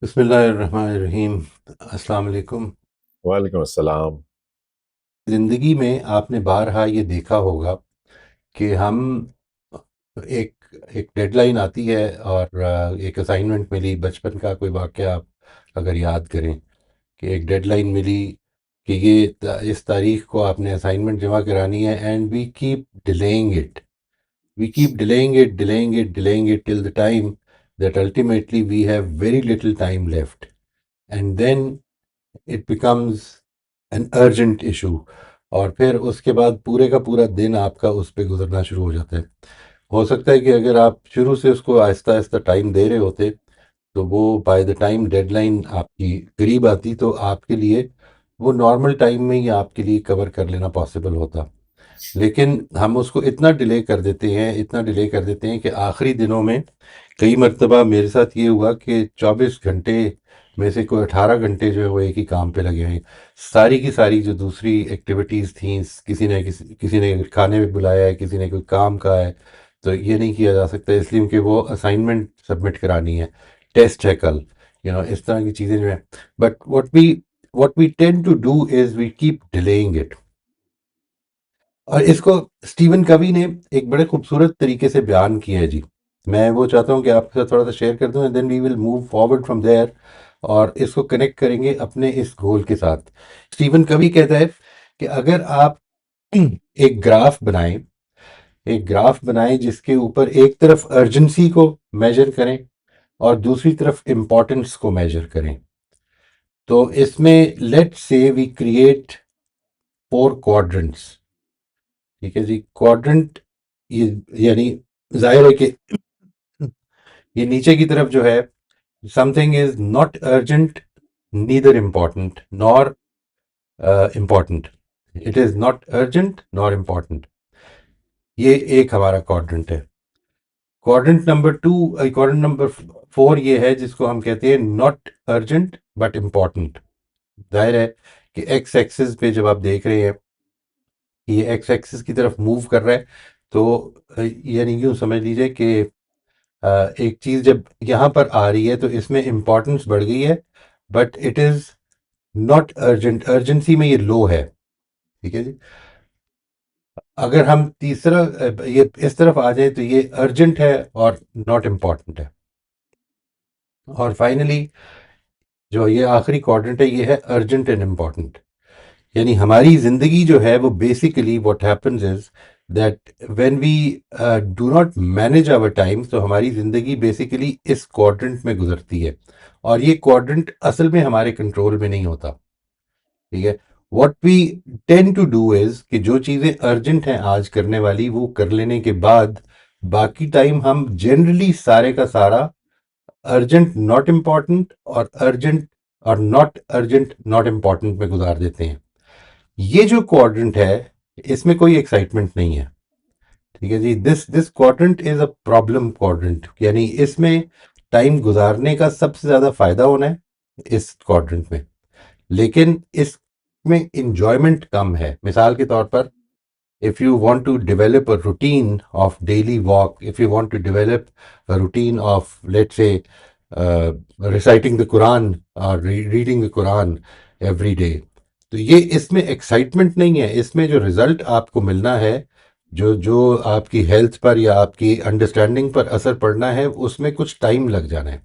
बिस्मिल्लाहिर्रहमानिर्रहीम। अस्सलाम वालेकुम। वालेकुम अस्सलाम। ज़िंदगी में आपने बारहा ये देखा होगा कि हम एक एक डेडलाइन आती है और एक असाइनमेंट मिली, बचपन का कोई वाक़या आप अगर याद करें कि एक डेडलाइन मिली कि इस तारीख को आपने असाइनमेंट जमा करानी है, and we keep delaying it, we keep delaying it, delaying it, delaying it till the time that ultimately we have very little time left, and then it becomes an urgent issue. और फिर उसके बाद पूरे का पूरा दिन आपका उस पे गुजरना शुरू हो जाता है। हो सकता है कि अगर आप शुरू से उसको आहिस्ता आहिस्ता टाइम दे रहे होते तो वो बाय द टाइम डेडलाइन आपकी करीब आती तो आपके लिए वो नॉर्मल टाइम में ही आपके लिए कवर कर लेना पॉसिबल होता। लेकिन हम उसको इतना डिले कर देते हैं, इतना डिले कर देते हैं कि आखिरी दिनों में कई मरतबा मेरे साथ ये हुआ कि 24 घंटे में से कोई 18 घंटे जो है वो एक ही काम पे लगे हैं। सारी की सारी जो दूसरी एक्टिविटीज़ थी, किसी ने खाने में बुलाया है, किसी ने कोई काम कहा है, तो ये नहीं किया जा सकता इसलिए क्योंकि वो असाइनमेंट सबमिट करानी है, टेस्ट है कल, इस तरह की चीज़ें जो है। But what we tend to do is we keep delaying it. और इसको स्टीवन कवी ने एक बड़े खूबसूरत तरीके से बयान किया है जी। मैं वो चाहता हूँ कि आपके साथ थोड़ा सा शेयर कर दूँ, and then we will move forward from there और इसको कनेक्ट करेंगे अपने इस गोल के साथ। स्टीवन कवी कहता है कि अगर आप एक ग्राफ बनाएं, एक ग्राफ बनाएं जिसके ऊपर एक तरफ अर्जेंसी को मेजर करें और दूसरी तरफ इम्पोर्टेंस को मेजर करें, तो इसमें लेट से वी क्रिएट 4 क्वाड्रेंट्स। ठीक है जी, क्वाड्रेंट ये यानी जाहिर है कि ये नीचे की तरफ जो है, something is not urgent, neither important nor important, it is not urgent nor important. ये एक हमारा क्वाड्रेंट है। क्वाड्रेंट नंबर 4 ये है जिसको हम कहते हैं नॉट अर्जेंट बट इम्पॉर्टेंट। जाहिर है कि एक्स एक्सिस पे जब आप देख रहे हैं कि ये एक्स एक्सिस की तरफ मूव कर रहा है, तो यानी यूँ समझ लीजिए कि एक चीज जब यहाँ पर आ रही है तो इसमें इंपॉर्टेंस बढ़ गई है, but it is not urgent, urgency में ये लो है। ठीक है जी। अगर हम तीसरा ये इस तरफ आ जाए तो ये अर्जेंट है और नॉट इम्पॉर्टेंट है। और फाइनली जो ये आखिरी क्वाड्रेंट है ये है अर्जेंट एंड इम्पॉर्टेंट। यानी हमारी जिंदगी जो है वो basically what happens is that when we do not manage our time, तो हमारी जिंदगी बेसिकली इस क्वाड्रेंट में गुजरती है और ये क्वाड्रेंट असल में हमारे कंट्रोल में नहीं होता। ठीक है। What we tend to do is कि जो चीजें अर्जेंट हैं आज करने वाली वो कर लेने के बाद बाकी टाइम हम जनरली सारे का सारा अर्जेंट नॉट इम्पॉर्टेंट और अर्जेंट और नॉट अर्जेंट नॉट इम्पॉर्टेंट में गुजार देते हैं। ये जो क्वाड्रेंट है इसमें कोई एक्साइटमेंट नहीं है। ठीक है जी, this this quadrant is a problem quadrant, यानी इसमें टाइम गुजारने का सबसे ज्यादा फायदा होना है इस क्वाड्रेंट में, लेकिन इसमें इंजॉयमेंट कम है। मिसाल के तौर पर, if you want to develop a routine of daily walk, if you want to develop a routine of, let's say, reciting the Quran or reading the Quran every day, तो ये इसमें एक्साइटमेंट नहीं है। इसमें जो रिजल्ट आपको मिलना है, जो जो आपकी हेल्थ पर या आपकी अंडरस्टैंडिंग पर असर पड़ना है, उसमें कुछ टाइम लग जाना है।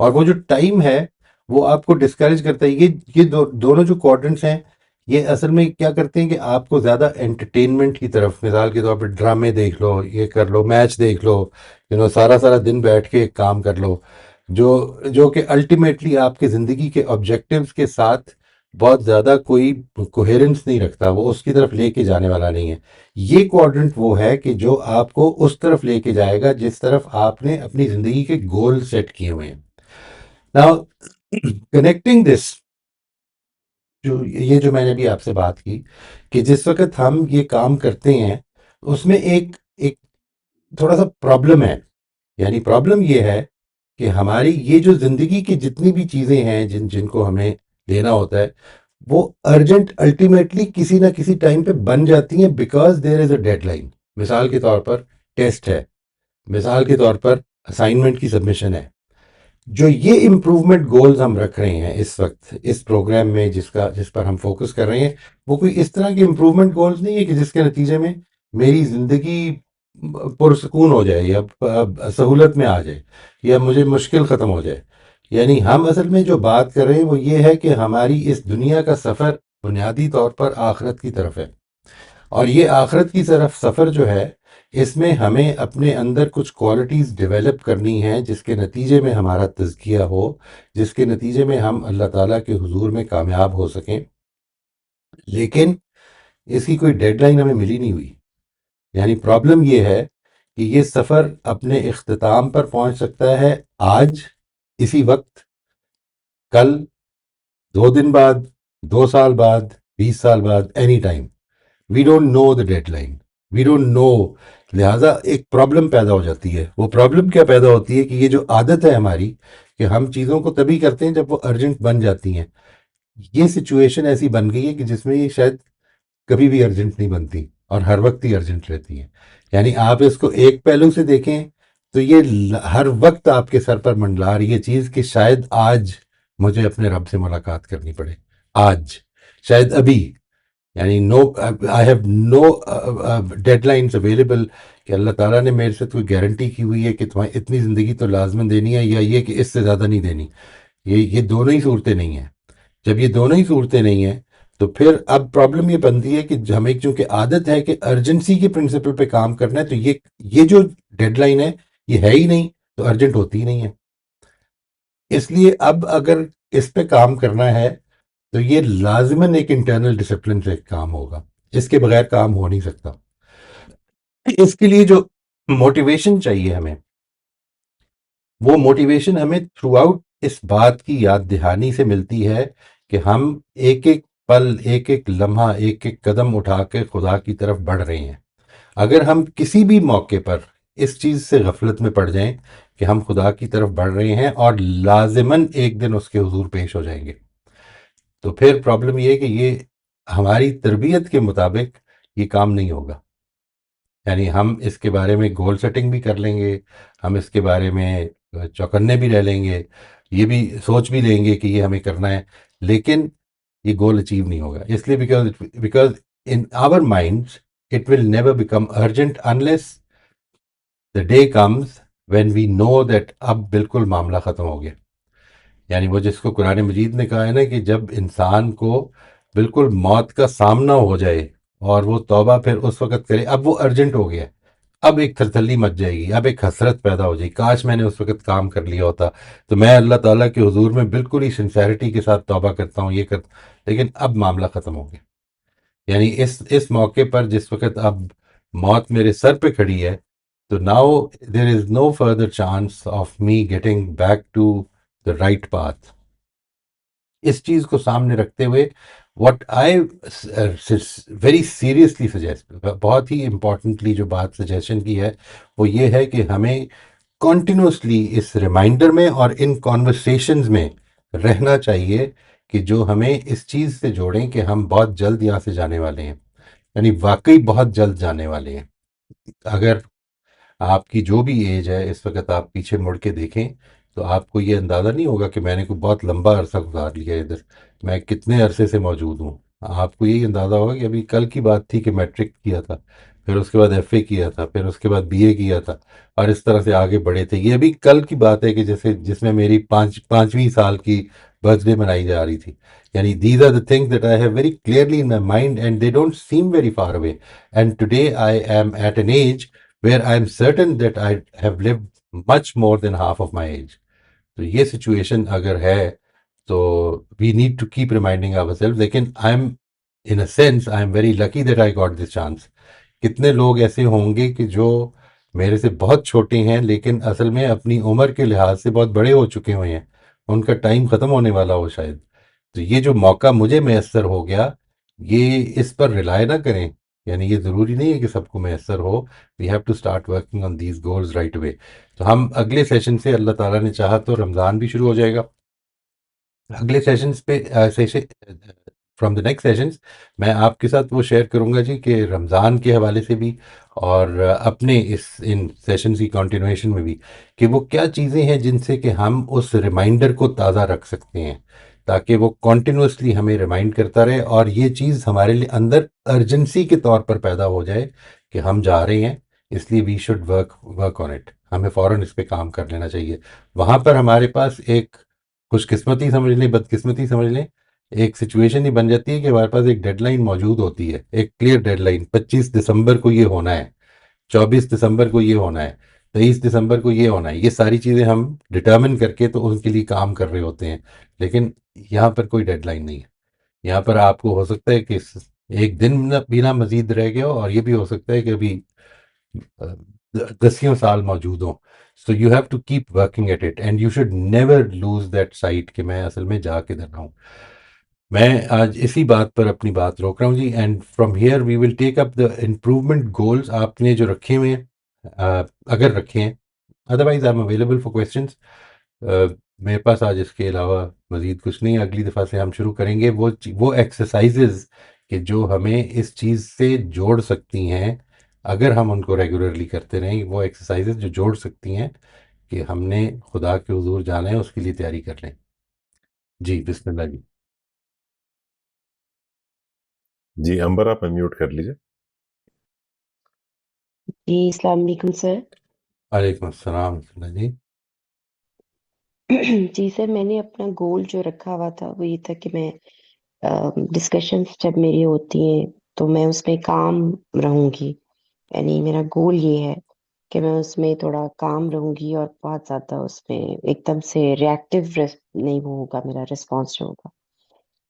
और वो जो टाइम है वो आपको डिस्करेज करता है। ये दोनों जो क्वाड्रेंट्स हैं ये असल में क्या करते हैं कि आपको ज़्यादा एंटरटेनमेंट की तरफ, मिसाल के तौर पर ड्रामे देख लो, ये कर लो, मैच देख लो, सारा सारा दिन बैठ के एक काम कर लो, जो जो कि अल्टीमेटली आपके ज़िंदगी के ऑब्जेक्टिव्स के साथ बहुत ज़्यादा कोई कोहेरेंस नहीं रखता, वो उसकी तरफ लेके जाने वाला नहीं है। ये क्वाड्रेंट वो है कि जो आपको उस तरफ लेके जाएगा जिस तरफ आपने अपनी ज़िंदगी के गोल सेट किए हुए हैं। नाउ कनेक्टिंग दिस, जो मैंने अभी आपसे बात की कि जिस वक्त हम ये काम करते हैं उसमें एक एक थोड़ा सा प्रॉब्लम है। यानी प्रॉब्लम ये है कि हमारी ये जो जिंदगी की जितनी भी चीजें हैं जिनको हमें लेना होता है वो अर्जेंट अल्टीमेटली किसी ना किसी टाइम पे बन जाती हैं, because there is a deadline. मिसाल के तौर पर टेस्ट है, मिसाल के तौर पर असाइनमेंट की सबमिशन है, जो ये इम्प्रूवमेंट गोल्स हम रख रहे हैं इस वक्त इस प्रोग्राम में जिस पर हम फोकस कर रहे हैं, वो कोई इस तरह के इम्प्रूवमेंट गोल्स नहीं है कि जिसके नतीजे में मेरी जिंदगी पुरसकून हो जाए या सहूलत में आ जाए या मुझे मुश्किल ख़त्म हो जाए। यानी हम असल में जो बात कर रहे हैं वो ये है कि हमारी इस दुनिया का सफ़र बुनियादी तौर पर आखिरत की तरफ है। और ये आखिरत की तरफ सफ़र जो है, इसमें हमें अपने अंदर कुछ क्वालिटीज़ डेवलप करनी है जिसके नतीजे में हमारा तज़किया हो, जिसके नतीजे में हम अल्लाह ताला के हुजूर में कामयाब हो सकें। लेकिन इसकी कोई डेडलाइन हमें मिली नहीं हुई। यानी प्रॉब्लम ये है कि ये सफ़र अपने इख्तिताम पर पहुंच सकता है आज, इसी वक्त, कल, 2 दिन बाद, 2 साल बाद, 20 साल बाद, any time. We don't know the deadline, we don't know. लिहाजा एक प्रॉब्लम पैदा हो जाती है। वो प्रॉब्लम क्या पैदा होती है कि ये जो आदत है हमारी कि हम चीज़ों को तभी करते हैं जब वो अर्जेंट बन जाती हैं, ये सिचुएशन ऐसी बन गई है कि जिसमें ये शायद कभी भी अर्जेंट नहीं बनती और हर वक्त ही अर्जेंट रहती हैं। यानी आप इसको एक पहलू से देखें तो ये हर वक्त आपके सर पर मंडला रही है चीज़ कि शायद आज मुझे अपने रब से मुलाकात करनी पड़े, आज, शायद अभी। यानी no, I have no deadlines available कि अल्लाह ताला ने मेरे से कोई गारंटी की हुई है कि तुम्हें इतनी ज़िंदगी तो लाजमन देनी है या ये कि इससे ज़्यादा नहीं देनी। ये दोनों ही सूरतें नहीं हैं। जब ये दोनों ही सूरतें नहीं हैं तो फिर अब प्रॉब्लम ये बनती है कि हमें चूंकि आदत है कि अर्जेंसी के प्रिंसिपल पे काम करना है, तो ये जो डेडलाइन है ये है ही नहीं, तो अर्जेंट होती ही नहीं है। इसलिए अब अगर इस पे काम करना है तो ये लाजिमन एक इंटरनल डिसिप्लिन से काम होगा। इसके बगैर काम हो नहीं सकता। इसके लिए जो मोटिवेशन चाहिए हमें, वो मोटिवेशन हमें थ्रू आउट इस बात की याद दहानी से मिलती है कि हम एक एक पल, एक एक लम्हा, एक एक कदम उठा के खुदा की तरफ बढ़ रहे हैं। अगर हम किसी भी मौके पर इस चीज़ से गफलत में पड़ जाएं कि हम खुदा की तरफ बढ़ रहे हैं और लाजिमन एक दिन उसके हुजूर पेश हो जाएंगे, तो फिर प्रॉब्लम ये है कि ये हमारी तरबियत के मुताबिक ये काम नहीं होगा। यानी हम इसके बारे में गोल सेटिंग भी कर लेंगे, हम इसके बारे में चौकन्ने भी रह लेंगे, ये भी सोच भी लेंगे कि ये हमें करना है, लेकिन ये गोल अचीव नहीं होगा। इसलिए because because in our minds it will never become urgent unless the day comes when we know that अब बिल्कुल मामला ख़त्म हो गया। यानी वो जिसको कुरान मजीद ने कहा है ना कि जब इंसान को बिल्कुल मौत का सामना हो जाए और वो तौबा फिर उस वक़्त करे, अब वो अर्जेंट हो गया है। अब एक थरथल्ली मच जाएगी, अब एक हसरत पैदा हो जाएगी, काश मैंने उस वक़्त काम कर लिया होता। तो मैं अल्लाह ताला के हुज़ूर में बिल्कुल ही सिंसेरिटी के साथ तौबा करता हूँ, ये कर, लेकिन अब मामला ख़त्म हो गया। यानी इस मौके पर जिस वक़्त अब मौत मेरे सर पे खड़ी है, तो now there is no further chance of me getting back to the right path. इस चीज को सामने रखते हुए what I very seriously suggest, बहुत ही इंपॉर्टेंटली जो बात सजेशन की है वो ये है कि हमें कॉन्टिन्यूसली इस रिमाइंडर में और इन कॉन्वर्सेशंस में रहना चाहिए कि जो हमें इस चीज़ से जोड़ें कि हम बहुत जल्द यहाँ से जाने वाले हैं। यानी वाकई बहुत जल्द जाने वाले हैं। अगर आपकी जो भी एज है इस वक्त आप पीछे मुड़ के देखें तो आपको ये अंदाज़ा नहीं होगा कि मैंने कोई बहुत लंबा अरसा गुजार लिया है इधर, मैं कितने अरसे से मौजूद हूँ। आपको यही अंदाज़ा होगा कि अभी कल की बात थी कि मैट्रिक किया था, फिर उसके बाद एफए किया था, फिर उसके बाद बीए किया था, और इस तरह से आगे बढ़े थे। ये अभी कल की बात है कि जैसे जिसमें मेरी 5वीं साल की बर्थडे मनाई जा रही थी। यानी these are the things that I have very clearly in my mind and they don't seem very far away. And today I am at an age where I am certain that I have lived much more than half of my age. तो ये situation अगर है तो we need to keep reminding ourselves. लेकिन I am, in a sense I am very lucky that I got this chance. कितने लोग ऐसे होंगे कि जो मेरे से बहुत छोटे हैं लेकिन असल में अपनी उम्र के लिहाज से बहुत बड़े हो चुके हुए हैं, उनका टाइम ख़त्म होने वाला हो शायद। तो ये जो मौका मुझे मैसर हो गया, ये इस पर रिलाय ना करें। यानी ये ज़रूरी नहीं है कि सबको मैसर हो। We have to start working on these goals right away. तो हम अगले सेशन से, अल्लाह ताला ने चाहा तो रमज़ान भी शुरू हो जाएगा। अगले सेशंस पे session from the next sessions मैं आपके साथ वो शेयर करूंगा जी कि रमज़ान के हवाले से भी और अपने इस इन सेशंस की कंटिन्यूएशन में भी कि वो क्या चीज़ें हैं जिनसे कि हम उस रिमाइंडर को ताज़ा रख सकते हैं ताकि वो कॉन्टिन्यूसली हमें रिमाइंड करता रहे और ये चीज़ हमारे लिए अंदर अर्जेंसी के तौर पर पैदा हो जाए कि हम जा रहे हैं, इसलिए we should work work on it, हमें फ़ौरन इस पे काम कर लेना चाहिए। वहाँ पर हमारे पास एक खुशकिस्मती समझ लें, बदकिस्मती समझ लें, एक सिचुएशन ही बन जाती है कि हमारे पास एक डेडलाइन मौजूद होती है, एक क्लियर डेडलाइन, 25 दिसंबर को ये होना है, 24 दिसंबर को ये होना है, 23 दिसंबर को ये होना है। ये सारी चीज़ें हम डिटर्मिन करके तो उनके लिए काम कर रहे होते हैं, लेकिन यहाँ पर कोई डेडलाइन नहीं है। यहाँ पर आपको हो सकता है कि एक दिन बिना मजीद रह गया हो और ये भी हो सकता है कि अभी दसियों साल मौजूद हों। So you have to keep working at it and you should never lose that sight कि मैं असल में जा किधर रहा हूँ। मैं आज इसी बात पर अपनी बात रोक रहा हूँ जी, and from here we will take up the improvement goals आपने जो रखे हुए हैं, अगर रखे हैं, otherwise I am available for questions. मेरे पास आज इसके अलावा मजीद कुछ नहीं है। अगली दफ़ा से हम शुरू करेंगे वो एक्सरसाइजेज कि जो हमें इस चीज़ से जोड़ सकती हैं, अगर हम उनको रेगुलरली करते रहें, वो एक्सरसाइजेज जो जोड़ सकती हैं कि हमने खुदा के हुजूर जाना है, उसके लिए तैयारी कर लें। जी बिस्मिल्लाह जी। जी अंबर, आप अनम्यूट कर लीजिए। जी अस्सलाम वालेकुम सर। वालेकुम अस्सलाम बिस्मिल्लाह जी। जी सर, मैंने अपना गोल जो रखा हुआ था वो ये था कि मैं डिस्कशंस जब मेरी होती हैं तो मैं उसमें काम रहूंगी। यानी मेरा गोल ये है कि मैं उसमें थोड़ा काम रहूंगी और बहुत ज़्यादा उसमें एकदम से रिएक्टिव नहीं वो होगा मेरा रिस्पॉन्स जो होगा।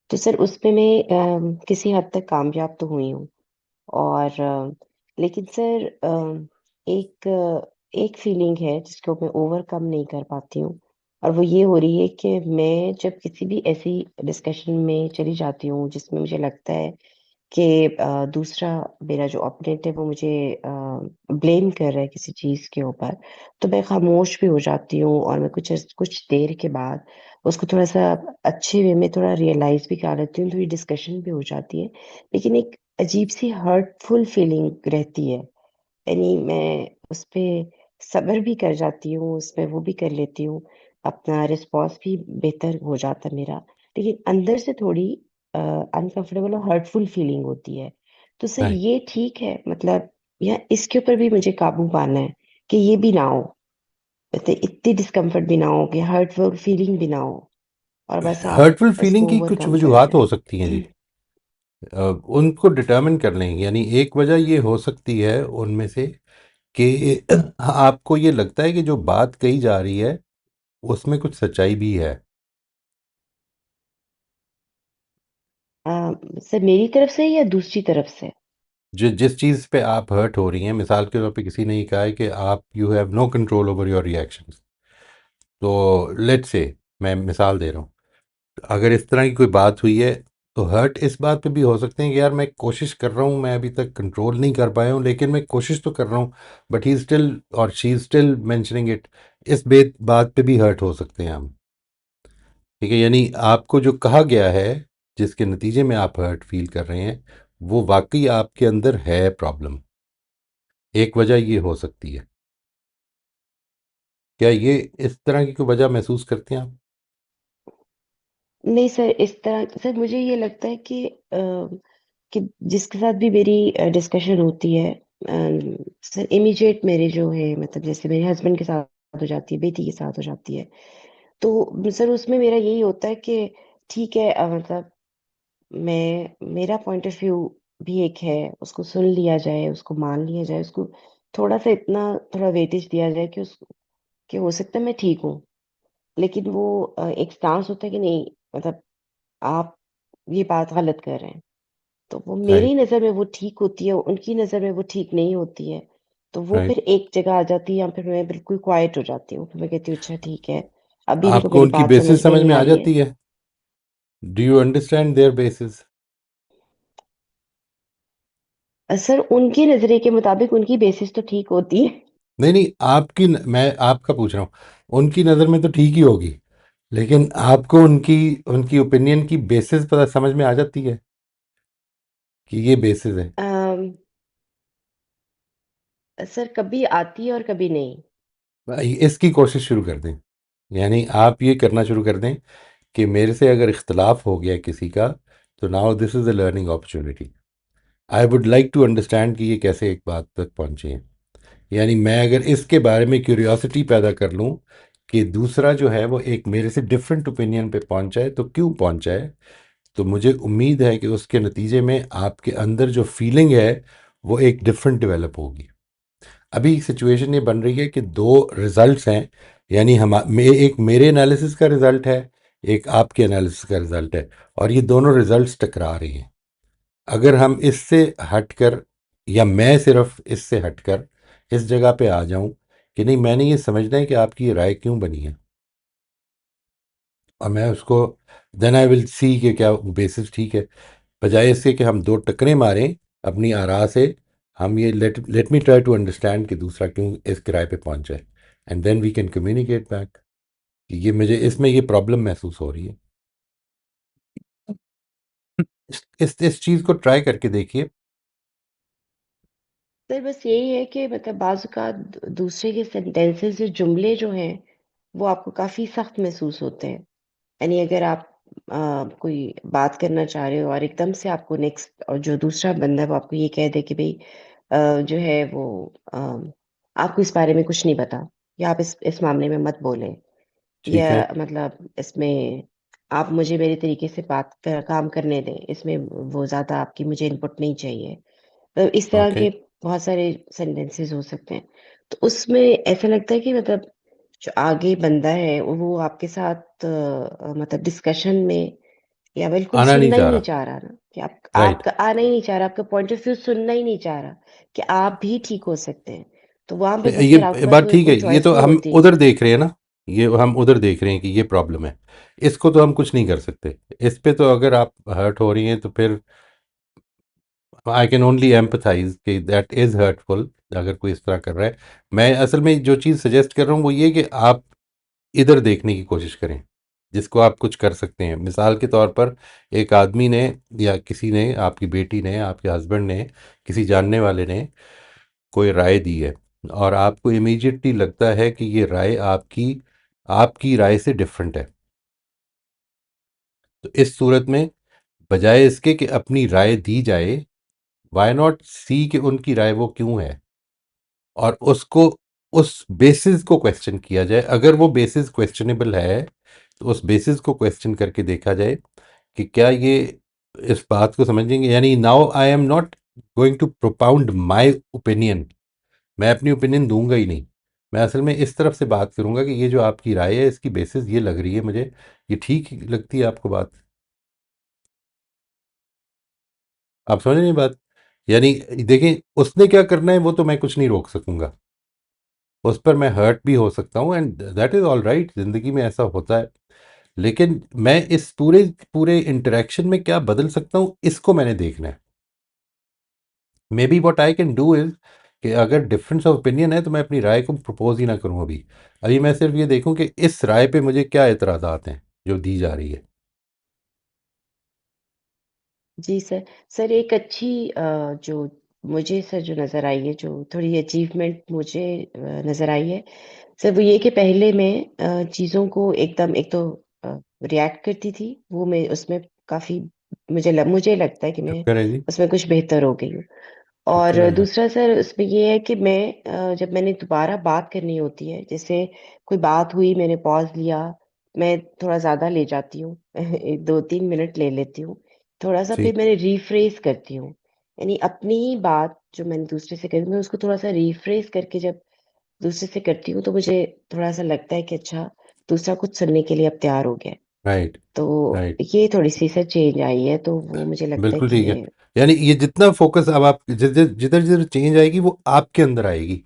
तो सर उसमें मैं किसी हद तक कामयाब तो हुई हूँ। और लेकिन सर एक एक फीलिंग है जिसको मैं ओवरकम नहीं कर पाती हूँ। और वो ये हो रही है कि मैं जब किसी भी ऐसी डिस्कशन में चली जाती हूँ जिसमें मुझे लगता है कि दूसरा मेरा जो ओपोनेंट है वो मुझे ब्लेम कर रहा है किसी चीज़ के ऊपर, तो मैं खामोश भी हो जाती हूँ और मैं कुछ कुछ देर के बाद उसको थोड़ा सा अच्छे वे में थोड़ा रियलाइज भी कर लेती हूँ, थोड़ी डिस्कशन भी हो जाती है। लेकिन एक अजीब सी हर्टफुल फीलिंग रहती है। यानी मैं उस पे सब्र भी कर जाती हूँ, उसमें वो भी कर लेती हूँ, अपना रिस्पॉन्स भी बेहतर हो जाता है मेरा। लेकिन अंदर से थोड़ी अनकंफर्टेबल और हर्टफुल फीलिंग होती है। तो सर नहीं, ये ठीक है मतलब, या इसके ऊपर भी मुझे काबू पाना है कि ये भी ना हो, मतलब इतनी डिस्कम्फर्ट भी ना हो कि हर्टफुल फीलिंग भी ना हो, और बस आप हर्टफुल फीलिंग उसको की कुछ ओवरकम कर वजूहात हो सकती हैं जाए। जी। उनको डिटर्मिन कर लें, यानी एक वजह ये हो सकती है उनमें से कि आपको ये लगता है कि जो बात कही जा रही है उसमें कुछ सच्चाई भी है। सर मेरी तरफ से या दूसरी तरफ से? जो जिस चीज़ पे आप हर्ट हो रही हैं, मिसाल के तौर पे किसी ने ये कहा है कि आप you have no control over your reactions, तो लेट्स से मैं मिसाल दे रहा हूँ, अगर इस तरह की कोई बात हुई है तो हर्ट इस बात पे भी हो सकते हैं कि यार मैं कोशिश कर रहा हूँ, मैं अभी तक कंट्रोल नहीं कर पाया हूँ, लेकिन मैं कोशिश तो कर रहा हूँ, बट ही स्टिल और शी स्टिल मेंशनिंग इट। इस बात पे भी हर्ट हो सकते हैं हम। ठीक है, यानी आपको जो कहा गया है, जिसके नतीजे में आप हर्ट फील कर रहे हैं, वो वाकई आपके अंदर है प्रॉब्लम। एक वजह ये हो सकती है। क्या ये इस तरह की कोई वजह महसूस करते हैं आप? नहीं सर, इस तरह सर मुझे ये लगता है कि जिसके साथ भी मेरी डिस्कशन होती है, सर इमीडिएट मेरे जो है मतलब जैसे मेरे हस्बैंड के साथ हो जाती है, बेटी के साथ हो जाती है, तो सर उसमें मेरा यही होता है कि ठीक है, मतलब मैं मेरा पॉइंट ऑफ व्यू भी एक है, उसको सुन लिया जाए, उसको मान लिया जाए, उसको थोड़ा सा इतना थोड़ा वेटेज दिया जाए कि उस कि हो सकता है मैं ठीक हूँ। लेकिन वो एक स्टांस होता है कि नहीं, मतलब आप ये बात गलत कर रहे हैं, तो वो मेरी राइट। नज़र में वो ठीक होती है, उनकी नज़र में वो ठीक नहीं होती है। तो वो राइट। फिर एक जगह आ जाती है या फिर मैं बिल्कुल क्वाइट हो जाती हूँ, फिर मैं कहती हूँ अच्छा ठीक है, अभी इनको आपको मेरी उनकी बात समझ बेसिस में समझ नहीं में आ आ रही है। जाती है? Do you understand their basis? Sir उनके नज़रिए के मुताबिक उनकी बेसिस तो ठीक होती है। नहीं नहीं, मैं आपका पूछ रहा हूँ, उनकी नज़र में तो ठीक ही होगी, लेकिन आपको उनकी उनकी ओपिनियन की बेसिस पता समझ में आ जाती है कि ये बेसिस है। अम, सर कभी आती है और कभी नहीं। भाई, इसकी कोशिश शुरू कर दें। यानी आप ये करना शुरू कर दें कि मेरे से अगर इख्तलाफ हो गया किसी का, तो now this is a learning opportunity. I would like to understand कि ये कैसे एक बात तक पहुंचे हैं। यानी मैं अगर इसके बारे में क्यूरियोसिटी पैदा कर लूं कि दूसरा जो है वो एक मेरे से डिफरेंट ओपिनियन पे पहुंचा है, तो क्यों पहुंचा है, तो मुझे उम्मीद है कि उसके नतीजे में आपके अंदर जो फीलिंग है वो एक डिफरेंट डेवलप होगी। अभी सिचुएशन ये बन रही है कि दो रिजल्ट्स हैं। यानी एक मेरे एनालिसिस का रिजल्ट है, एक आपके एनालिसिस का रिजल्ट है, और ये दोनों रिजल्ट्स टकरा रहे हैं। अगर हम इससे हटकर, या मैं सिर्फ इससे हटकर इस जगह पे आ जाऊं कि नहीं, मैंने ये समझना है कि आपकी ये राय क्यों बनी है, और मैं उसको, देन आई विल सी कि क्या बेसिस ठीक है, बजाय इसके कि हम दो टकरे मारें अपनी आरा से। हम ये let me try to understand कि दूसरा क्यों इस किराए पे पहुंचा है, and then we can communicate back कि ये मुझे इसमें ये प्रॉब्लम महसूस हो रही है। इस चीज़ को ट्राई करके देखिए। सर बस यही है कि मतलब बाज़ औक़ात दूसरे के सेंटेंसेस या जुमले जो हैं, वो आपको काफ़ी सख्त महसूस होते हैं। यानी अगर आप कोई बात करना चाह रहे हो और एकदम से आपको नेक्स्ट और जो दूसरा बंदा है वो आपको ये कह दे कि भई जो है वो आपको इस बारे में कुछ नहीं पता, या आप इस मामले में मत बोलें, या ठीक है। मतलब इसमें आप मुझे मेरे तरीके से बात क काम करने दें, इसमें वो ज़्यादा आपकी मुझे इनपुट नहीं चाहिए। तो इस तरह ओके। के बहुत सारे सेंटेंसेस हो सकते हैं। तो उसमें ऐसा लगता है कि मतलब जो आगे बंदा है वो आपके साथ मतलब डिस्कशन में या बिल्कुल आना नहीं सुनना ही चाह नहीं रहा। चाह रहा ना, कि आप राइट। आपका आना ही नहीं चाह रहा, आपका पॉइंट ऑफ व्यू सुनना ही नहीं चाह रहा कि आप भी ठीक हो सकते हैं। तो वहाँ पे तो फिर ये आपके पास बात कोई ठीक कोई है, ये चॉइस तो नहीं हम होती। उधर देख रहे हैं ना। ये हम उधर देख रहे हैं कि ये प्रॉब्लम है, इसको तो हम कुछ नहीं कर सकते। इस पे तो अगर आप हर्ट हो रही हैं तो फिर आई कैन ओनली एम्पथाइज कि दैट इज़ हर्टफुल अगर कोई इस तरह कर रहा है। मैं असल में जो चीज़ सजेस्ट कर रहा हूँ वो ये कि आप इधर देखने की कोशिश करें जिसको आप कुछ कर सकते हैं। मिसाल के तौर पर एक आदमी ने, या किसी ने, आपकी बेटी ने, आपके हस्बैंड ने, किसी जानने वाले ने कोई राय दी है, और आपको इमीडिएटली लगता है कि ये राय आपकी आपकी राय से डिफरेंट है, तो इस सूरत में बजाय इसके कि अपनी राय दी जाए, वाई नॉट सी कि उनकी राय वो क्यों है, और उसको उस बेसिस को क्वेश्चन किया जाए। अगर वो बेसिस क्वेश्चनेबल है तो उस बेसिस को क्वेश्चन करके देखा जाए कि क्या ये इस बात को समझेंगे। यानी now I am not going to propound my opinion, मैं अपनी ओपिनियन दूंगा ही नहीं। मैं असल में इस तरफ से बात करूंगा कि ये जो आपकी राय है इसकी बेसिस ये लग रही है मुझे, ये ठीक लगती है आपको बात। आप समझ रहे हैं बात? यानी देखिए, उसने क्या करना है वो तो मैं कुछ नहीं रोक सकूंगा, उस पर मैं हर्ट भी हो सकता हूँ, and that is all right, ज़िंदगी में ऐसा होता है। लेकिन मैं इस पूरे पूरे इंटरेक्शन में क्या बदल सकता हूँ, इसको मैंने देखना है। May be what I can do is कि अगर डिफरेंस ऑफ ओपिनियन है तो मैं अपनी राय को प्रपोज ही ना करूँ अभी। अभी मैं सिर्फ ये देखूँ कि इस राय पे मुझे क्या एतराज़ात हैं जो दी जा रही है। जी सर। सर एक अच्छी जो मुझे सर जो नज़र आई है, जो थोड़ी अचीवमेंट मुझे नज़र आई है, सर वो ये कि पहले मैं चीज़ों को एकदम एक तो रिएक्ट करती थी, वो मैं उसमें काफ़ी मुझे लगता है कि मैं शुक्र है जी। उसमें कुछ बेहतर हो गई हूँ। शुक्र और है अल्लाह। दूसरा सर उसमें ये है कि मैं जब मैंने दोबारा बात करनी होती है, जैसे कोई बात हुई मैंने पॉज़ लिया, मैं थोड़ा ज़्यादा ले जाती हूँ 2-3 मिनट ले लेती हूँ। थोड़ा-सा फिर ठीक। मैंने रिफ्रेज़ करती हूँ। यानी अपनी ही बात जो मैंने दूसरे से करी मैं उसको थोड़ा-सा रिफ्रेज़ करके जब दूसरे से करती हूँ तो मुझे थोड़ा-सा लगता है कि अच्छा, दूसरा कुछ सुनने के लिए अब तैयार हो गया है। राइट। तो राइट। ये थोड़ी-सी सर चेंज आई है, तो वो मुझे लगता है बिल्कुल ठीक है। कि यानी ये जितना फोकस अब आप जिधर जिधर जिधर चेंज आएगी वो आपके अंदर आएगी,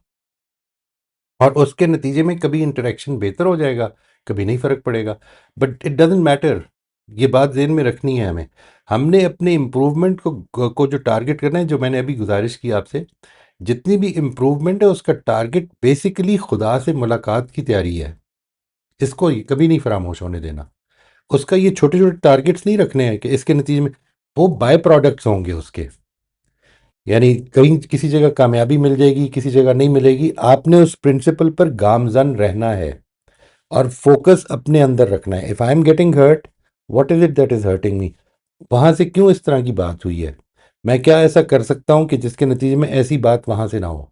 और उसके नतीजे में कभी इंटरेक्शन बेहतर हो जाएगा, कभी नहीं फर्क पड़ेगा। बट इट डजेंट मैटर, ये बात जेहन में रखनी है हमें। हमने अपने इम्प्रूवमेंट को जो टारगेट करना है, जो मैंने अभी गुजारिश की आपसे, जितनी भी इम्प्रूवमेंट है उसका टारगेट बेसिकली खुदा से मुलाकात की तैयारी है। इसको कभी नहीं फरामोश होने देना। उसका ये छोटे छोटे टारगेट्स नहीं रखने हैं कि इसके नतीजे में वो बाय प्रोडक्ट्स होंगे उसके, यानी कहीं किसी जगह कामयाबी मिल जाएगी, किसी जगह नहीं मिलेगी। आपने उस प्रिंसिपल पर गामजन रहना है और फोकस अपने अंदर रखना है। If I am getting hurt, what is it that is hurting me? वहां से क्यों इस तरह की बात हुई है? मैं क्या ऐसा कर सकता हूं कि जिसके नतीजे में ऐसी बात वहां से ना हो?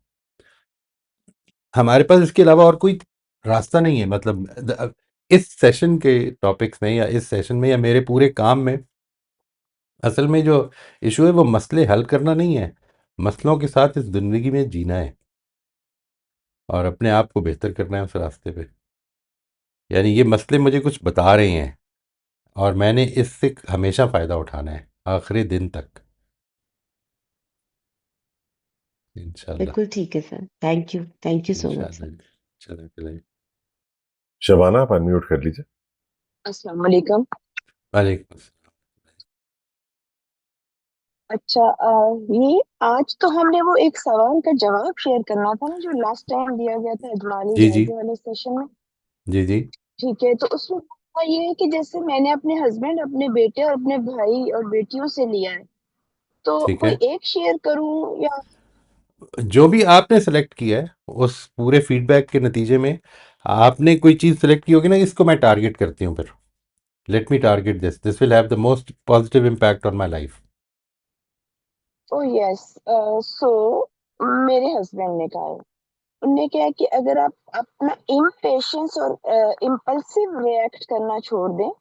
हमारे पास इसके अलावा और कोई रास्ता नहीं है। मतलब इस सेशन के टॉपिक्स में या इस सेशन में या मेरे पूरे काम में असल में जो इशू है वो मसले हल करना नहीं है, मसलों के साथ इस जिंदगी में जीना है और अपने आप को बेहतर करना है उस रास्ते पे। यानी ये मसले मुझे कुछ बता रहे हैं और मैंने इससे हमेशा फ़ायदा उठाना है आखिरी दिन तक, इंशाल्लाह। बिल्कुल ठीक है sir, thank you so much sir. इंशाल्लाह। चलें चलें। शबाना, आप अनम्यूट कर लीजिए। अस्सलाम वालेकुम। वालेकुम अस्सलाम। अच्छा, ये आज तो हमने वो एक सवाल का जवाब शेयर करना था ना, जो लास्ट टाइम दिया गया था इजमाली जी जी जायजे वाले सेशन में। जी जी। ठीक है, तो उसमें हुआ ये है कि जैसे मैंने अपने हस्बैंड, अपने बेटे और अपने भाई और बेटियों से लिया है, तो ठीक कोई है, एक शेयर करूं या? जो भी आपने सेलेक्ट किया है उस पूरे फीडबैक के नतीजे में आपने कोई चीज़ सेलेक्ट की होगी ना, इसको मैं टारगेट करती हूँ फिर। Let me target this will have the most positive impact on my life. Oh yes. So मेरे हस्बैंड ने कहा है, उनने क्या है कि अगर आप अपना इम्पेशंस और इम्पल्सिव रिएक्ट करना छोड़ दें,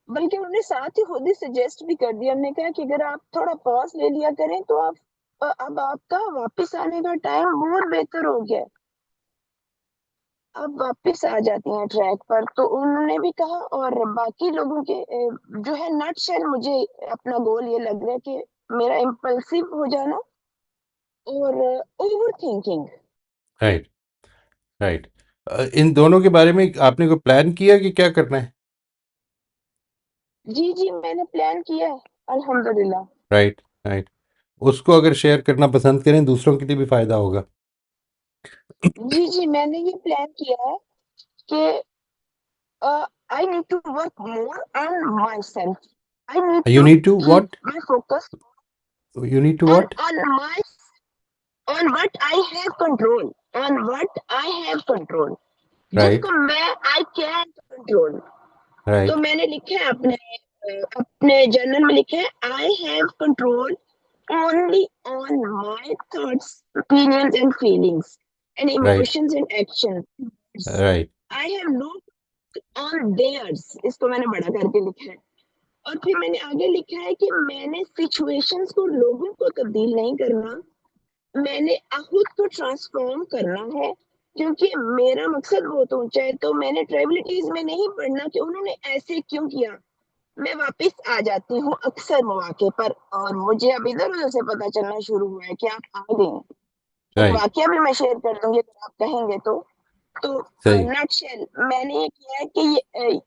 बल्कि उन्होंने साथ ही खुद ही सजेस्ट भी कर दिया। हमने कहा कि अगर आप थोड़ा पॉज ले लिया करें तो आप अब आपका वापस आने का टाइम बहुत बेहतर हो गया है। अब वापस आ जाती हैं ट्रैक पर। तो उन्होंने भी कहा, और बाकी लोगों के जो है नटशेल, मुझे अपना गोल ये लग रहा है कि मेरा इम्पल्सिव हो जाना और ओवर थिंकिंग। Right right. इन दोनों के बारे में आपने कोई प्लान किया कि क्या करना है? जी जी, मैंने प्लान किया है, अल्हम्दुलिल्लाह। Right right. उसको अगर शेयर करना पसंद करें दूसरों के लिए भी फायदा होगा। जी जी, मैंने ये प्लान किया है कि I need to work more on myself. I need you to need to keep what? my focus you need to on what? my on what I have control, on what I have control, right जिसको मैं I can control। तो right मैंने लिखा है अपने journal में लिखा है, I have control only on my thoughts, opinions and feelings and right emotions and actions। Right I have no on theirs, इसको मैंने बड़ा करके लिखा है। और फिर मैंने आगे लिखा है कि मैंने सिचुएशंस को, लोगों को तब्दील नहीं करना, मैंने खुद को ट्रांसफॉर्म करना है। क्योंकि मेरा मकसद बहुत ऊंचा है, तो मैंने ट्राइबलिटीज में नहीं पढ़ना कि उन्होंने ऐसे क्यों किया। मैं वापस आ जाती हूँ अक्सर मौके पर, और मुझे अब इधर उधर से पता चलना शुरू हुआ है कि आप आ गए हैं। एक राइट। वाकया भी मैं शेयर कर दूंगी अगर आप कहेंगे तो सही। नटशेल मैंने ये किया है कि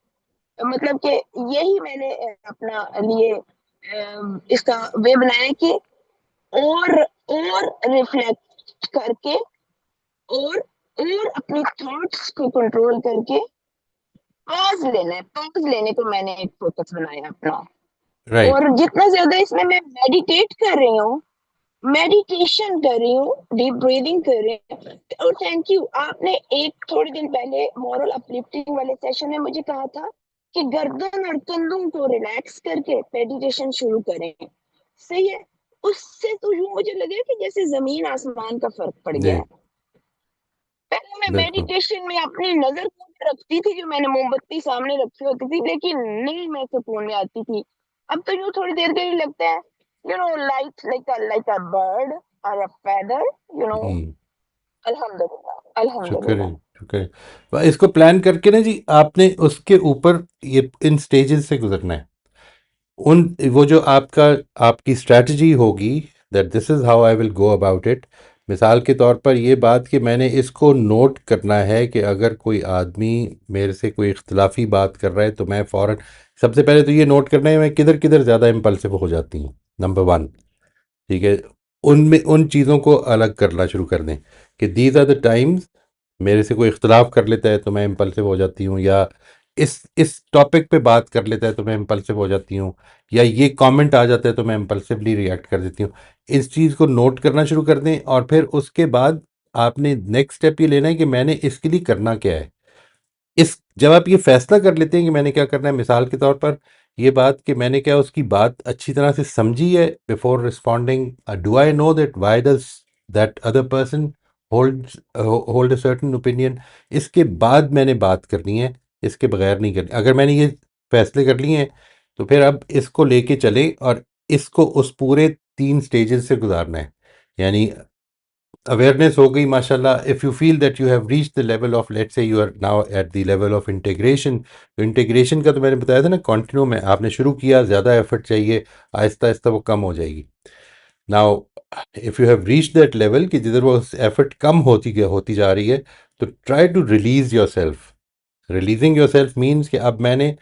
मतलब कि यही मैंने अपना लिए इसका वे बनाया है कि और रिफ्लेक्ट करके और और अपनी थॉट्स को कंट्रोल करके पॉज लेना है। पॉज लेने को मैंने एक फोकस बनाया अपना। राइट और जितना ज्यादा इसमें मैं मेडिटेट कर रही हूँ, मेडिटेशन कर रही हूँ, डीप ब्रीदिंग कर रही हूँ। और थैंक यू, आपने एक थोड़े दिन पहले मॉरल अपलिफ्टिंग वाले सेशन में मुझे कहा था कि गर्दन और कंधों को रिलैक्स करके मेडिटेशन शुरू करें। सही है। उससे तो यूं मुझे लगे कि जैसे जमीन आसमान का फर्क पड़ गया जी है। पहले मैं बिल्कुल। मेडिटेशन में अपनी नजर को रखती थी, जो मैंने मोमबत्ती सामने रखी होती थी, लेकिन नहीं मैं सुकून में आती थी। अब तो यूं थोड़ी देर के लिए लगता है, लाइट लाइक अ बर्ड और अ feather, you know। हम्म। अल्हम्दुलिल्लाह, शुक्र है अल्हम्दुलिल्लाह। शुक्र है। इसको प्लान करके ना जी आपने उसके ऊपर ये इन स्टेजेस से गुजरना है। उन वो जो आपका आपकी स्ट्रैटेजी होगी that this is how I will go about it. मिसाल के तौर पर ये बात कि मैंने इसको नोट करना है कि अगर कोई आदमी मेरे से कोई इख्तलाफी बात कर रहा है तो मैं फ़ौरन सबसे पहले तो ये नोट करना है मैं किधर किधर ज़्यादा इम्पल्सिव हो जाती हूँ। Number one. ठीक है। उनमें उन चीज़ों को अलग करना शुरू कर दें कि दीज आर द टाइम्स मेरे से कोई इख्तलाफ कर लेता है तो मैं इम्पल्सिव हो जाती हूँ, या इस टॉपिक पे बात कर लेता है तो मैं इम्पल्सिव हो जाती हूँ, या ये कमेंट आ जाता है तो मैं इम्पल्सिवली रिएक्ट कर देती हूँ। इस चीज़ को नोट करना शुरू कर दें, और फिर उसके बाद आपने नेक्स्ट स्टेप ये लेना है कि मैंने इसके लिए करना क्या है। इस जब आप ये फैसला कर लेते हैं कि मैंने क्या करना है, मिसाल के तौर पर ये बात कि मैंने क्या उसकी बात अच्छी तरह से समझी है before responding, do I know that why does that other person hold a certain opinion, इसके बाद मैंने बात करनी है, इसके बगैर नहीं करनी। अगर मैंने ये फैसले कर लिए हैं तो फिर अब इसको लेके चले और इसको उस पूरे 3 स्टेजेस से गुजारना है। यानी awareness हो गई माशाल्लाह, if you feel that you have reached the level of, let's say you are now at the level of integration, तो इंटीग्रेशन का तो मैंने बताया था ना, कंटिन्यू में आपने शुरू किया, ज़्यादा एफर्ट चाहिए, आहिस्ता आहिस्ता वो कम हो जाएगी। Now if you have reach that level कि जिधर वो एफर्ट कम होती जा रही है, तो try to release yourself. Releasing yourself means कि अब मैंने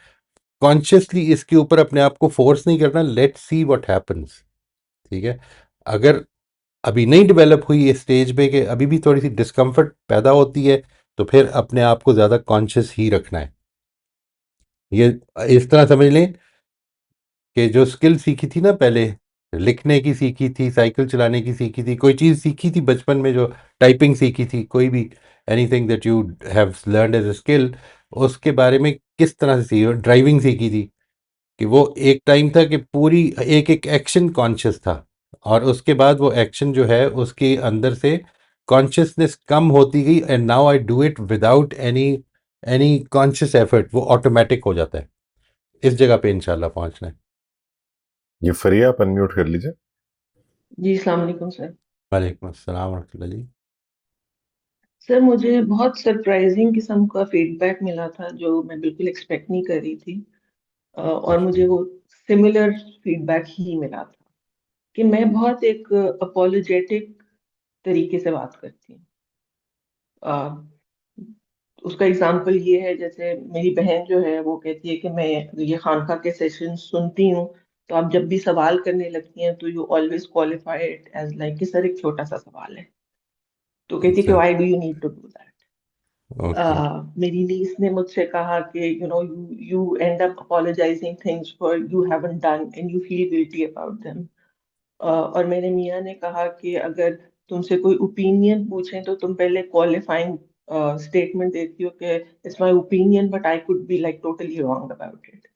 कॉन्शियसली इसके ऊपर अपने आप को फोर्स नहीं करना, लेट सी व्हाट हैपन्स। ठीक है, अगर अभी नहीं डेवलप हुई इस स्टेज पे कि अभी भी थोड़ी सी डिस्कम्फर्ट पैदा होती है, तो फिर अपने आप को ज़्यादा कॉन्शियस ही रखना है। ये इस तरह समझ लें कि जो स्किल सीखी थी ना पहले, लिखने की सीखी थी, साइकिल चलाने की सीखी थी, कोई चीज़ सीखी थी बचपन में, जो टाइपिंग सीखी थी, कोई भी anything that you have learned as a skill, उसके बारे में किस तरह से सीखी, ड्राइविंग सीखी थी, कि वो एक टाइम था कि पूरी एक एक एक्शन कॉन्शियस था, और उसके बाद वो एक्शन जो है उसके अंदर से कॉन्शियसनेस कम होती गई, and now I do it without any any conscious effort, वो ऑटोमेटिक हो जाता है। इस जगह पे इंशाल्लाह पहुंचना है। ये फरिया आप अनम्यूट कर लीजिए। जी अस्सलाम वालेकुम सर। वालेकुम अस्सलाम वरहमतुल्लाह जी। सर मुझे बहुत सरप्राइजिंग किस्म का फीडबैक मिला था जो मैं बिल्कुल एक्सपेक्ट नहीं कर रही थी। और मुझे वो सिमिलर फीडबैक ही मिला था कि मैं बहुत एक अपोलोजेटिक तरीके से बात करती हूँ। उसका एग्जांपल ये है, जैसे मेरी बहन जो है वो कहती है कि मैं ये खानका के सेशन सुनती हूँ, तो आप जब भी सवाल करने लगती हैं तो you always qualify it as like कि सर एक छोटा सा सवाल है। तो कहती है कि अच्छा, why do you need to do that. Okay. मेरी नीस ने मुझसे कहा कि you end up apologising things for you haven't done and you feel guilty about them. और मेरे मियाँ ने कहा कि अगर तुमसे कोई ओपिनियन पूछें तो तुम पहले क्वालिफाइंग स्टेटमेंट देती हो कि it's my opinion but I could be like totally wrong about it.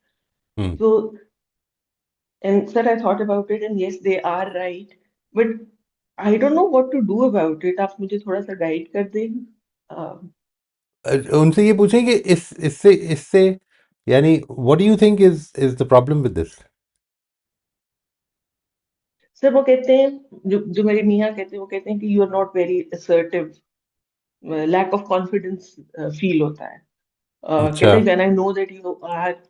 Hmm So, and sir, I thought about it, and yes, they are right, but I don't know what to do about it. आप मुझे थोड़ा सा guide कर दें। उनसे ये पूछें कि इस इससे इससे यानी what do you think is the problem with this. Sir वो कहते हैं, जो जो मेरे मियाँ कहते हैं, वो कहते हैं कि you are not very assertive, lack of confidence feel होता है। अच्छा, कहते हैं when I know that you are,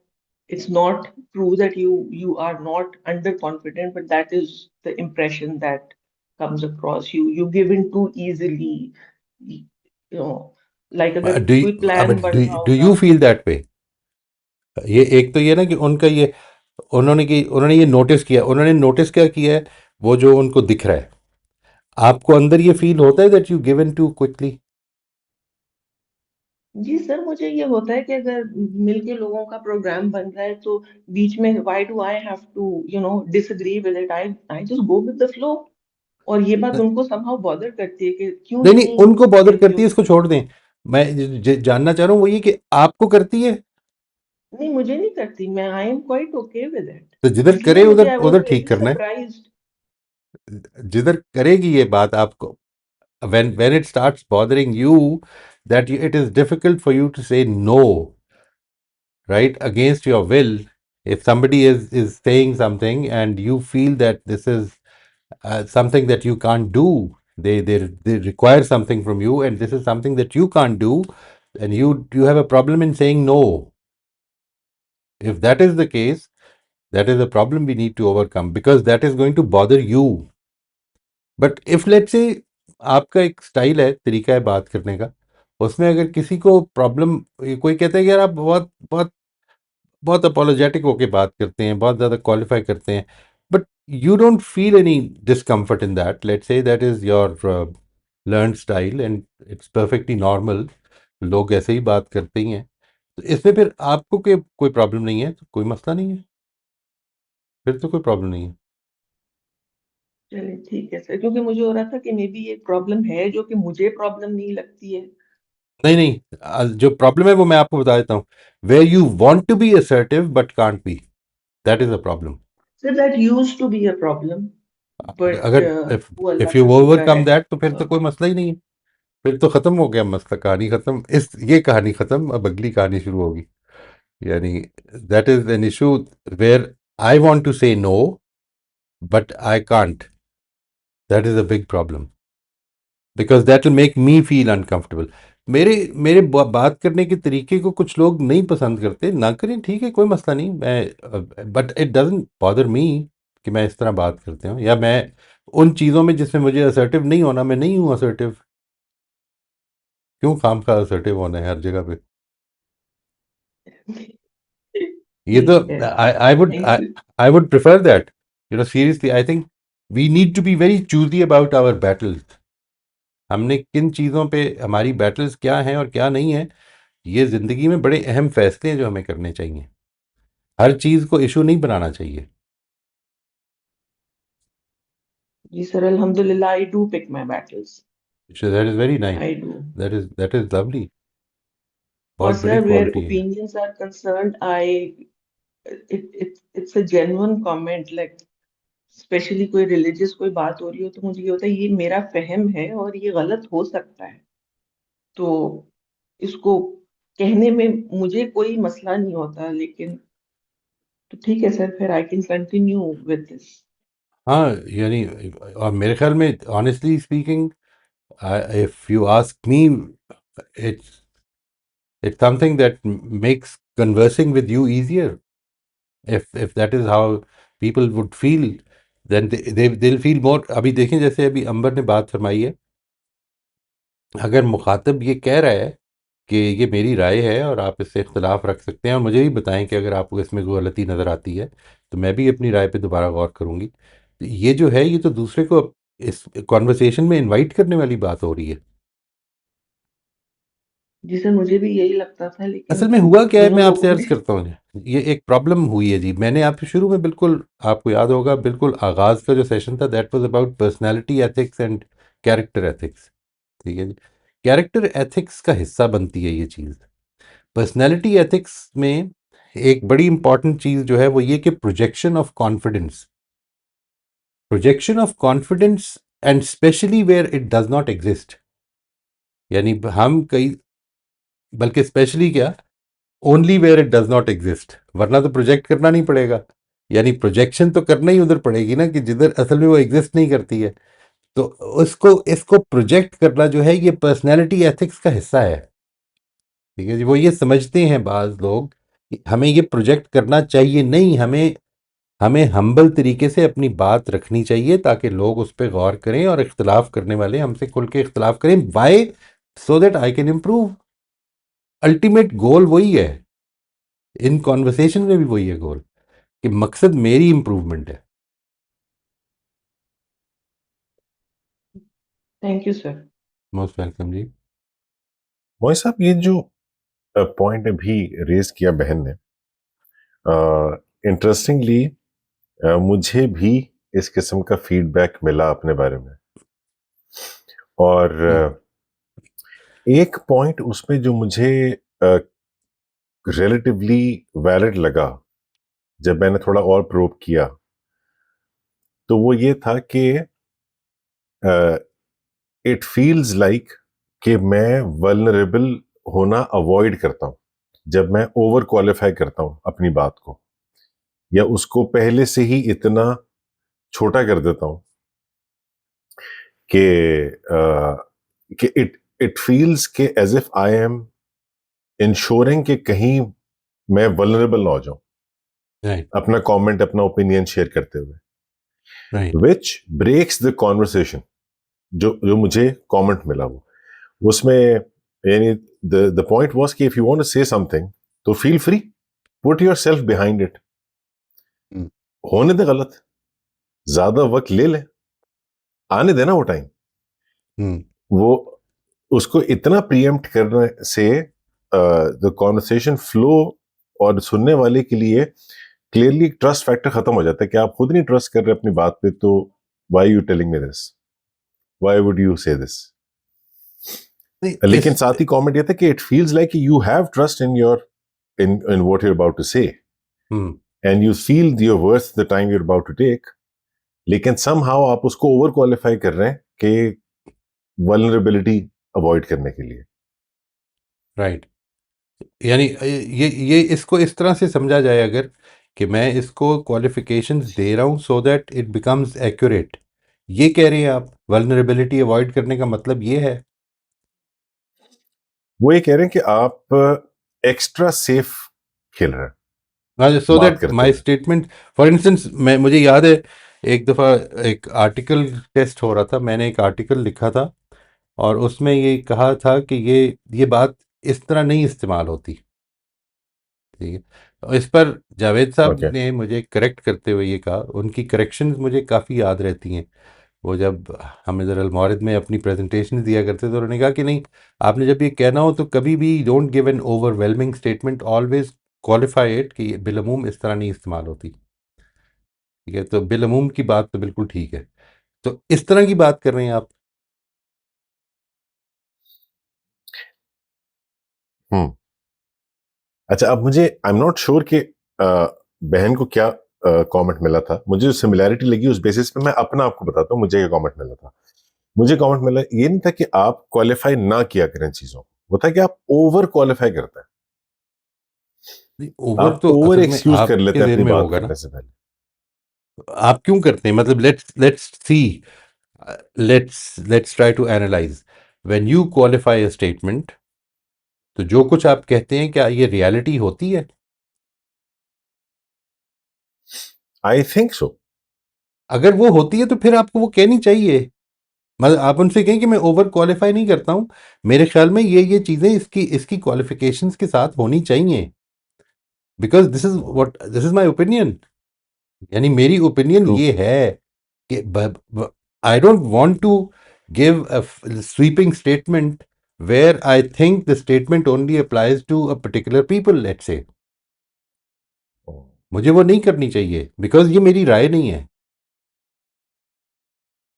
it's not true that you are not underconfident, but that is the impression that comes across. You give in too easily, you know, like अगर do कोई अब plan बन रहा do होगा। You feel that way. ये एक तो ये ना कि उनका ये उन्होंने ये नोटिस किया, उन्होंने नोटिस क्या किया है, वो जो उनको दिख रहा है, आपको अंदर ये फील होता है that you give in to quickly. जी सर, मुझे ये होता है कि अगर मिलके लोगों का प्रोग्राम बन रहा है तो बीच में why do I have to disagree with it, I just go with the flow. और ये बात उनको समहाउ बॉदर करती है कि क्यों नहीं नहीं, नहीं उनको बॉदर कहती करती हो। है, इसको छोड़ दें। मैं जानना चाह रहा हूँ वो ये कि आपको करती है। नहीं, मुझे नहीं करती, मैं I am quite okay with it. तो जिधर इसलिए करे मुझे उधर आई वाज उधर ठीक रियली करना है। सरप्राइज्ड। जिधर करेगी ये बात आपको, when it starts bothering you, that it is difficult for you to say no, right, against your will. If somebody is saying something and you feel that this is something that you can't do, they require something from you, and this is something that you can't do, and you have a problem in saying no. If that is the case, that is a problem we need to overcome, because that is going to bother you. But if let's say आपका एक style है, तरीका है बात करने का, उसमें अगर किसी को प्रॉब्लम, कोई कहता है कि यार आप बहुत बहुत बहुत अपोलोजेटिक होके बात करते हैं, बहुत ज़्यादा क्वालिफाई करते हैं, but you don't feel any discomfort in that, let's say that is your learn style and it's perfectly normal, लोग ऐसे ही बात करते ही हैं। तो इसमें फिर आपको कोई प्रॉब्लम नहीं है तो कोई मसला नहीं है, फिर तो कोई प्रॉब्लम नहीं है। चलिए ठीक है सर, क्योंकि मुझे हो रहा था कि मे बी एक प्रॉब्लम है जो कि मुझे प्रॉब्लम नहीं लगती है। नहीं नहीं, जो प्रॉब्लम है वो मैं आपको बता देता हूँ। Where you want to be assertive but can't be, that is a problem. Sir that used to be a problem, but अगर वो अल्लाह इफ यू का शुक्र ओवरकम है। दैट तो फिर तो कोई मसला ही नहीं है, फिर तो खत्म हो गया मसला, कहानी खत्म, इस ये कहानी खत्म, अब अगली कहानी शुरू होगी। यानी that is an issue where I want to say no but I can't, that is a big problem because that will make me feel uncomfortable. मेरे मेरे बात करने के तरीके को कुछ लोग नहीं पसंद करते, ना करें, ठीक है, कोई मसला नहीं, मैं but it doesn't bother me कि मैं इस तरह बात करते हूँ, या मैं उन चीज़ों में जिसमें मुझे असर्टिव नहीं होना, मैं नहीं हूँ असर्टिव। क्यों खाम खा असर्टिव होना है हर जगह पे? ये तो ठीक है, I would thank you. I would prefer that, seriously I think we need to be very choosy about our battles. हमने किन चीज़ों पे, हमारी बैटल्स क्या हैं और क्या नहीं है, ये ज़िंदगी में बड़े अहम फैसले हैं जो हमें करने चाहिए। हर चीज़ को इशू नहीं बनाना चाहिए। जी सर, अल्हम्दुलिल्लाह I do pick my battles. That is very nice, I do. That is lovely, और बहुत बड़ी सर वेयर क्वालिटी है। Opinions are concerned, I it's a genuine comment, like specially कोई रिलीजियस कोई बात हो रही हो तो मुझे ये होता है ये मेरा फहम है और ये गलत हो सकता है, तो इसको कहने में मुझे कोई मसला नहीं होता। लेकिन तो ठीक है सर, फिर I can continue with this. हाँ, यानी और मेरे ख्याल में honestly speaking, if you ask me, it's it's something that makes conversing with you easier. If that is how people would feel, then they'll feel more। अभी देखें, जैसे अभी अंबर ने बात फरमाई है, अगर मुखातब ये कह रहा है कि ये मेरी राय है और आप इससे इख्तलाफ रख सकते हैं और मुझे भी बताएं कि अगर आपको इसमें कोई गलती नज़र आती है तो मैं भी अपनी राय पे दोबारा गौर करूंगी, तो ये जो है ये तो दूसरे को इस कॉन्वर्सेशन में इनवाइट करने वाली बात हो रही है। जी सर, मुझे भी यही लगता था, लेकिन असल में हुआ क्या है, दोनों मैं आपसे लोगों अर्ज ने करता हूँ, ये एक प्रॉब्लम हुई है जी। मैंने आपके शुरू में बिल्कुल, आपको याद होगा, बिल्कुल आगाज़ का जो सेशन था, that was about personality ethics and character ethics. ठीक है जी, कैरेक्टर एथिक्स का हिस्सा बनती है ये चीज़। पर्सनालिटी एथिक्स में एक बड़ी इंपॉर्टेंट चीज़ जो है वो ये कि projection of confidence, projection of confidence and specially where it does not exist. यानी हम कई, बल्कि स्पेशली क्या, only where it does not exist, वरना तो प्रोजेक्ट करना नहीं पड़ेगा। यानी प्रोजेक्शन तो करना ही उधर पड़ेगी ना कि जिधर असल में वो एग्जिस्ट नहीं करती है। तो उसको, इसको प्रोजेक्ट करना जो है ये पर्सनैलिटी एथिक्स का हिस्सा है। ठीक है जी, वो ये समझते हैं बाज लोग कि हमें ये प्रोजेक्ट करना चाहिए नहीं, हमें हमें हम्बल तरीके से अपनी बात रखनी चाहिए ताकि लोग उस पर गौर करें और इख्तलाफ करने वाले हमसे खुल के इख्तलाफ करें। Why? So that I can improve. Ultimate goal वही है, इन कॉन्वर्सेशन में भी वही है गोल, कि मकसद मेरी इंप्रूवमेंट है। Thank you sir. Most welcome जी। मोहित साहब, ये जो पॉइंट अभी रेज किया बहन ने, इंटरेस्टिंगली मुझे भी इस किस्म का फीडबैक मिला अपने बारे में। और एक पॉइंट उसमें जो मुझे रिलेटिवली वैलिड लगा जब मैंने थोड़ा और प्रोब किया, तो वो ये था कि इट फील्स लाइक कि मैं वल्नरेबल होना अवॉइड करता हूं जब मैं ओवर क्वालिफाई करता हूं अपनी बात को, या उसको पहले से ही इतना छोटा कर देता हूं कि इट इट फील्स के as if I am ensuring कि कहीं मैं वल्नरेबल ना हो जाऊं राइट अपना कमेंट, अपना ओपिनियन शेयर करते हुए, right. Which breaks the conversation. जो जो मुझे कमेंट मिला वो उसमें, यानी द पॉइंट वाज कि if you want to say something तो feel free, put yourself behind it, होने दे गलत, ज्यादा वक्त ले ले, आने देना वो टाइम। वो उसको इतना प्रीएम्प्ट करने से द कॉन्वर्सेशन फ्लो और सुनने वाले के लिए क्लियरली ट्रस्ट फैक्टर खत्म हो जाता है कि आप खुद नहीं ट्रस्ट कर रहे अपनी बात पे, तो why you telling me this, why would you say this. नहीं, लेकिन साथ ही कमेंट ये था कि it feels like you have trust in your in what you are about to say, and you feel you're worth the time you are about to take, लेकिन somehow आप उसको ओवर क्वालिफाई कर रहे हैं कि वल्नरेबिलिटी अवॉइड करने के लिए। राइट, यानी ये इसको इस तरह से समझा जाए अगर कि मैं इसको क्वालिफिकेशंस दे रहा हूँ so that it becomes accurate, ये कह रहे हैं आप, वल्नरेबिलिटी अवॉइड करने का मतलब ये है। वो ये कह रहे हैं कि आप एक्स्ट्रा सेफ खेल रहे हैं सो बात दैट करते माय हुए। स्टेटमेंट, फॉर इंस्टेंस, मैं मुझे याद है एक दफ़ा एक आर्टिकल टेस्ट हो रहा था, मैंने एक आर्टिकल लिखा था और उसमें ये कहा था कि ये बात इस तरह नहीं इस्तेमाल होती, ठीक है। तो इस पर जावेद साहब ओके, ने मुझे करेक्ट करते हुए ये कहा, उनकी करेक्शंस मुझे काफ़ी याद रहती हैं। वो जब हम इधर अलमौरिद में अपनी प्रेजेंटेशन दिया करते तो उन्होंने कहा कि नहीं, आपने जब ये कहना हो तो कभी भी don't give an overwhelming statement, always qualify it कि बिलअमूम इस तरह नहीं इस्तेमाल होती, ठीक है। तो बिलअमूम की बात तो बिल्कुल ठीक है, तो इस तरह की बात कर रहे हैं आप। हम्म। अच्छा, अब मुझे आई एम नॉट श्योर कि बहन को क्या कमेंट मिला था। मुझे जो सिमिलैरिटी लगी उस बेसिस पे मैं अपना आपको बताता हूँ मुझे क्या कमेंट मिला था। मुझे कमेंट मिला ये नहीं था कि आप क्वालिफाई ना किया करें चीजों को, वो था कि आप ओवर क्वालिफाई करते हैं, ओवर आप तो ओवर असल में एक्सक्यूज कर आपके लेते हैं जहन अपनी में बात होगा ना, करने से पहले। आप क्यों करते हैं, मतलब let's see, let's try to analyse, when you qualify a statement, तो जो कुछ आप कहते हैं क्या ये रियलिटी होती है? I think so. अगर वो होती है तो फिर आपको वो कहनी चाहिए, मतलब आप उनसे कहें कि मैं ओवर क्वालिफाई नहीं करता हूं, मेरे ख्याल में ये चीजें इसकी इसकी क्वालिफिकेशंस के साथ होनी चाहिए, because this is my opinion, यानी मेरी ओपिनियन ट्रू। ये है कि I don't want to give a sweeping statement where I think the statement only applies to a particular people, let's say, मुझे वो नहीं करनी चाहिए बिकॉज ये मेरी राय नहीं है।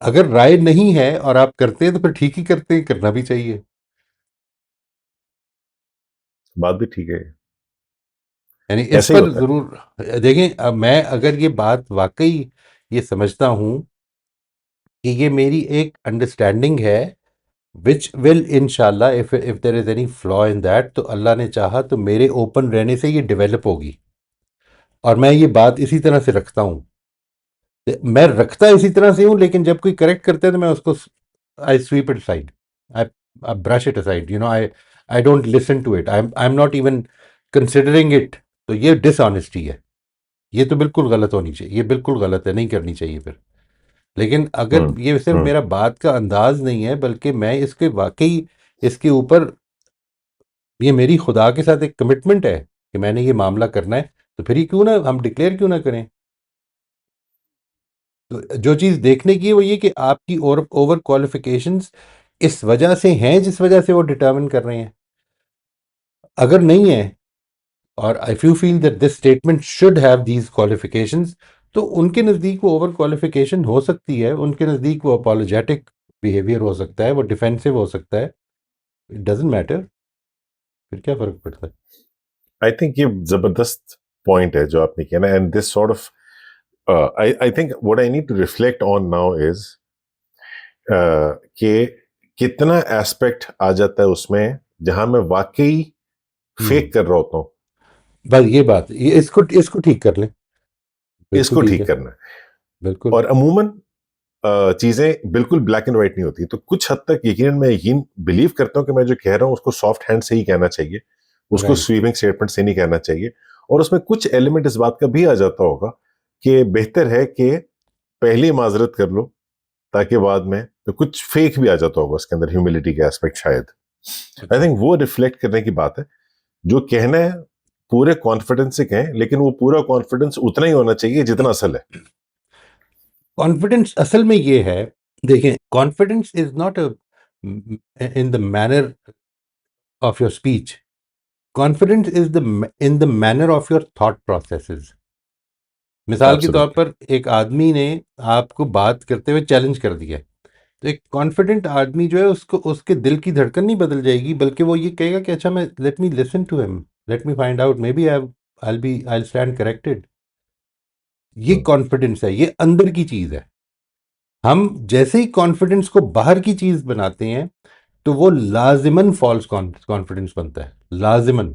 अगर राय नहीं है और आप करते हैं तो फिर ठीक ही करते हैं, करना भी चाहिए। बात भी ठीक है, यानी इस ऐसे ही पर होता है। जरूर देखें, अब मैं अगर ये बात वाकई ये समझता हूं कि ये मेरी एक अंडरस्टैंडिंग है विच विल इंशाल्लाह, if there is any flaw in that, तो अल्लाह ने चाहा तो मेरे ओपन रहने से ये डेवलप होगी, और मैं ये बात इसी तरह से रखता हूं, मैं रखता इसी तरह से हूं, लेकिन जब कोई करेक्ट करता है तो मैं उसको I sweep it side, I brush it aside, you know, I don't listen to it, I am not even considering it. तो ये डिसऑनेस्टी है, ये तो बिल्कुल गलत होनी चाहिए, ये बिल्कुल गलत है, नहीं करनी चाहिए फिर। लेकिन अगर हम्म। ये सिर्फ हम्म। मेरा बात का अंदाज नहीं है, बल्कि मैं इसके वाकई इसके ऊपर, ये मेरी खुदा के साथ एक कमिटमेंट है कि मैंने ये मामला करना है, तो फिर ये क्यों ना हम डिक्लेयर क्यों ना करें। तो जो चीज़ देखने की है वो ये कि आपकी ओवर क्वालिफिकेशंस इस वजह से हैं जिस वजह से वो डिटर्मिन कर रहे हैं। अगर नहीं है, और if you feel that this statement should have these qualifications, तो उनके नज़दीक वो ओवर क्वालिफिकेशन हो सकती है, उनके नज़दीक वो अपोलोजेटिक बिहेवियर हो सकता है, वो डिफेंसिव हो सकता है, इट डजेंट मैटर, फिर क्या फ़र्क पड़ता है। आई थिंक ये जबरदस्त पॉइंट है जो आपने किया ना, and this sort of I think what I need to reflect on now is कि कितना एस्पेक्ट आ जाता है उसमें जहां मैं वाकई फेक कर रहा होता हूँ। बस ये बात, ये इसको ठीक कर लें, बिल्कुल इसको ठीक ठीक है, करना है। बिल्कुल और अमूमन चीजें बिल्कुल ब्लैक एंड व्हाइट नहीं होती, तो कुछ हद तक यकीनन मैं यकीन बिलीव करता हूँ कि मैं जो कह रहा हूँ उसको सॉफ्ट हैंड से ही कहना चाहिए, उसको राइट। स्वीपिंग स्टेटमेंट से नहीं कहना चाहिए। और उसमें कुछ एलिमेंट इस बात का भी आ जाता होगा कि बेहतर है कि पहले ही माजरत कर लो, ताकि बाद में तो कुछ फेक भी आ जाता होगा उसके अंदर, ह्यूमिलिटी के एस्पेक्ट शायद। आई थिंक वो रिफ्लेक्ट करने की बात है। जो कहना है पूरे कॉन्फिडेंस से कहें, लेकिन वो पूरा कॉन्फिडेंस उतना ही होना चाहिए जितना असल है। कॉन्फिडेंस असल में ये है, देखें, confidence is not a in the manner of your speech. Confidence is in the manner of your thought processes. मिसाल के तौर Absolutely. पर एक आदमी ने आपको बात करते हुए चैलेंज कर दिया, तो एक कॉन्फिडेंट आदमी जो है उसको उसके दिल की धड़कन नहीं बदल जाएगी, बल्कि वो ये कहेगा कि अच्छा, मैं let me listen to him, let me find out, maybe I stand corrected. ये Hmm. कॉन्फिडेंस है, ये अंदर की चीज है। हम जैसे ही कॉन्फिडेंस को बाहर की चीज बनाते हैं तो वो लाजिमन फॉल्स कॉन्फिडेंस बनता है, लाजिमन।